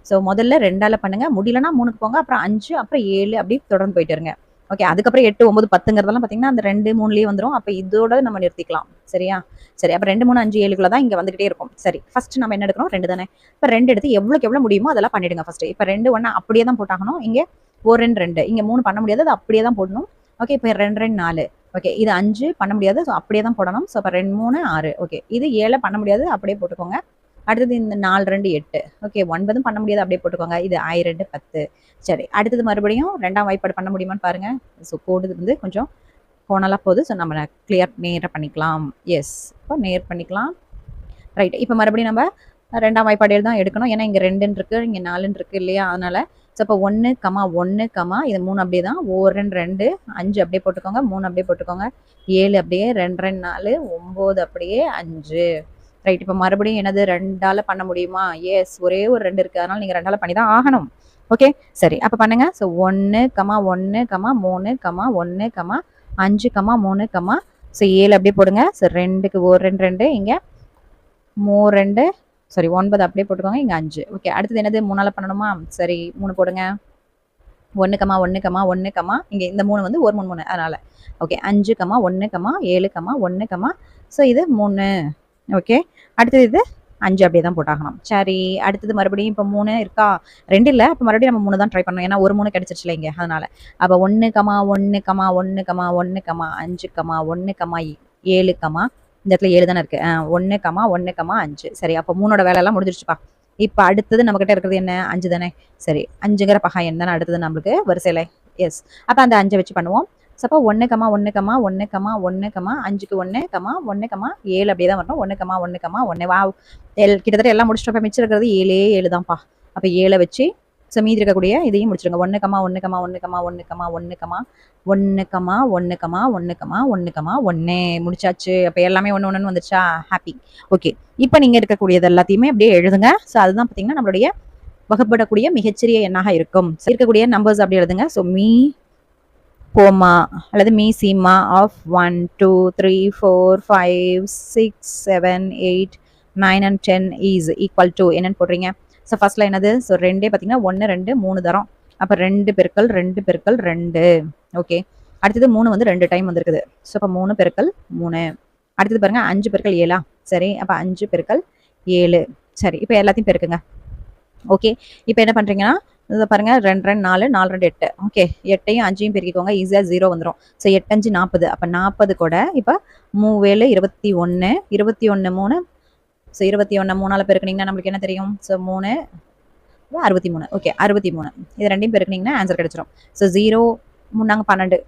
ஸோ முதல்ல 2ஆல் பண்ணுங்கள், முடியலன்னா 3க்கு போங்க, அப்புறம் 5, அப்புறம் 7 அப்படி தொடர்ந்து போயிட்டு இருங்க. ஓகே, அதுக்கப்புறம் 8 9 10ங்கிறதெல்லாம் பார்த்தீங்கன்னா அந்த 2 3லேயே வந்துடும். அப்போ இதோட நம்ம நிறுத்திக்கலாம். சரியா? சரி, அப்போ 2 3 5 7க்குள்ள தான் இங்கே வந்துகிட்டே இருக்கும். சரி, ஃபஸ்ட்டு நம்ம என்ன எடுக்கணும்? 2 தானே. இப்போ 2 எடுத்து எவ்வளோக்கு எவ்வளோ முடியுமோ அதெல்லாம் பண்ணிவிடுங்க ஃபஸ்ட்டு. இப்போ 2 1 அப்படியே தான் போட்டாகணும். இங்கே 4 2 2 இங்கே 3 பண்ண முடியாது, அது அப்படியே தான் போடணும். ஓகே, இப்போ 2 2 4. ஓகே, இது 5 பண்ண முடியாது, ஸோ அப்படியே தான் போடணும். ஸோ இப்போ 2 3 6. ஓகே, இது 7 பண்ண முடியாது, அப்படியே போட்டுக்கோங்க. அடுத்தது இந்த 4 2 8. ஓகே, 9 பண்ண முடியாது, அப்படியே போட்டுக்கோங்க. இது 2 10. சரி, அடுத்தது மறுபடியும் 2ஆம் வாய்ப்பாடு பண்ண முடியுமான்னு பாருங்க. ஸோ கோடு வந்து கொஞ்சம் கோணலாக போகுது. ஸோ நம்ம நேராக பண்ணிக்கலாம். எஸ், இப்போ நேர் பண்ணிக்கலாம். ரைட், இப்போ மறுபடியும் நம்ம 2ஆம் வாய்ப்பாடு தான் எடுக்கணும். ஏன்னா இங்கே 2 இருக்கு, இங்கே 4 இருக்கு இல்லையா? அதனால ஸோ இப்போ 1 1 இது 3 அப்படியே தான். 1 2 5 அப்படியே போட்டுக்கோங்க, 3 அப்படியே போட்டுக்கோங்க, 7 அப்படியே, 2 2 4 9 அப்படியே 5. ரைட், இப்போ மறுபடியும் என்னது? 2ஆல் பண்ண முடியுமா? எஸ், ஒரே ஒரு 2 இருக்குது, அதனால் நீங்கள் 2ஆல் பண்ணி தான் ஆகணும். ஓகே, சரி, அப்போ பண்ணுங்க. ஸோ 1 1 3 1 5 3 ஸோ 7 அப்படியே போடுங்க. ஸோ 2க்கு 1 2 2 இங்கே 2 சாரி 9 அப்படியே போட்டுக்கோங்க, இங்கே 5. ஓகே, அடுத்தது என்னது? 3ஆல் பண்ணணுமா? சரி, 3 போடுங்க. 1 1 இங்கே இந்த 3 வந்து 1 3 3 அதனால். ஓகே, 5 1 7 1 ஸோ இது 3. ஓகே, அடுத்தது இது 5 அப்படியே தான் போட்டாகணும். சரி, அடுத்தது மறுபடியும் இப்போ 3 இருக்கா? 2 இல்லை, அப்போ மறுபடியும் நம்ம 3 தான் ட்ரை பண்ணணும். ஏன்னா ஒரு 3 கிடைச்சிருச்சுல இங்கே, அதனால். அப்போ 1 1 1 1 5 1 7 இந்த இடத்துல 7 தானே இருக்கு. 1 1 5. சரி, அப்போ 3ஓட வேலையெல்லாம் முடிஞ்சிருச்சுப்பா. இப்போ அடுத்தது நம்மகிட்ட இருக்கிறது என்ன? 5 தானே. சரி, 5ங்கிற பகா எண் தானே அடுத்தது நம்மளுக்கு வரிசையில். எஸ், அப்போ அந்த 5 வச்சு பண்ணுவோம். அப்போ 1 1 1 1 5க்கு 1 1 7 அப்படியே தான் வரணும். 1 1 1 வா, கிட்டத்தட்ட எல்லாம் முடிச்சிட்டோம். இப்போ மிச்சம் இருக்கிறது 7 7 தான்ப்பா. அப்போ 7 வச்சு ஸோ மீதி இருக்கக்கூடிய இதையும் முடிச்சிருங்க. 1 1 1 1 1 1 முடிச்சாச்சு. அப்போ எல்லாமே 1 1 வந்துருச்சா? ஹாப்பி. ஓகே, இப்போ நீங்கள் இருக்கக்கூடியது எல்லாத்தையுமே அப்படியே எழுதுங்க. ஸோ அதுதான் பார்த்தீங்கன்னா நம்மளுடைய வகைப்படக்கூடிய மிகச்சிறிய எண்ணாக இருக்கும். இருக்கக்கூடிய நம்பர்ஸ் அப்படி எழுதுங்க. ஸோ மீ போமா அல்லது me Seema of 1 2 3 4 5 6 7 8 9 and 10 is equal to என்னன்னு போடுறீங்க? ஸோ ஃபர்ஸ்ட்ல என்னது? ஸோ 2 பார்த்தீங்கன்னா 1 2 3 தரோம். அப்போ 2 பெருக்கல் 2 பெருக்கல் 2. ஓகே, அடுத்தது 3 வந்து 2 டைம் வந்துருக்குது. ஸோ அப்போ 3 பெருக்கல் 3. அடுத்தது பாருங்க 5 பெருக்கல் 7. சரி, அப்போ 5 பெருக்கல் 7. சரி, இப்போ எல்லாத்தையும் பெருக்குங்க. ஓகே, இப்போ என்ன பண்ணுறீங்கன்னா இதை பாருங்க 2 2 4 4 2 8. ஓகே, 8ஐயும் 5ஐயும் பெருக்கிக்கோங்க, ஈஸியாக 0 வந்துடும். ஸோ 8 5 40. அப்போ 40 கூட இப்போ 3 7 21 3. ஸோ 21 3ஆல் பெருக்குனீங்கன்னா நம்மளுக்கு என்ன தெரியும்? ஸோ 3 63. ஓகே, 63. இது ரெண்டையும் பெருக்குனீங்கன்னா ஆன்சர் கிடைச்சிடும். ஸோ 0 3 12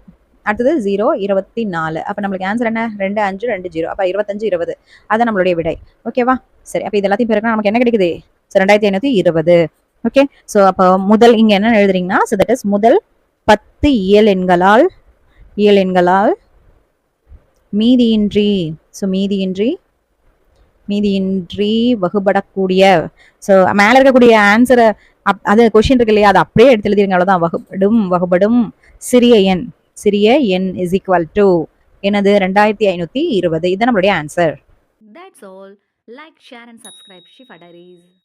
அடுத்தது 0 24. அப்ப நம்மளுக்கு ஆன்சர் என்ன 2 5 2 0. அப்ப 25 20. அதான் நம்மளுடைய விடை. ஓகேவா? சரி, அப்ப இது எல்லாத்தையும் பெருக்கினா நமக்கு என்ன கிடைக்குது? 2520. ஓகே, சோ அப்ப முதல் இங்க என்ன எழுதுறீங்கன்னா, so that is முதல் 10 இயல் எண்களால் மீதியின்றி, சோ மீதியின்றி வகுபடக்கூடிய, சோ மேல இருக்கக்கூடிய ஆன்சரை அது கொஸ்டின் இருக்கு இல்லையா, அதை அப்படியே எடுத்து எழுதிருங்க. அவ்வளவுதான். வகுபடும் சிறிய எண் இஸ் ஈக்குவல் டு என்னது 2520. இதுதான் நம்மளுடைய answer. That's all. Like, share, and subscribe Shifa Diaries.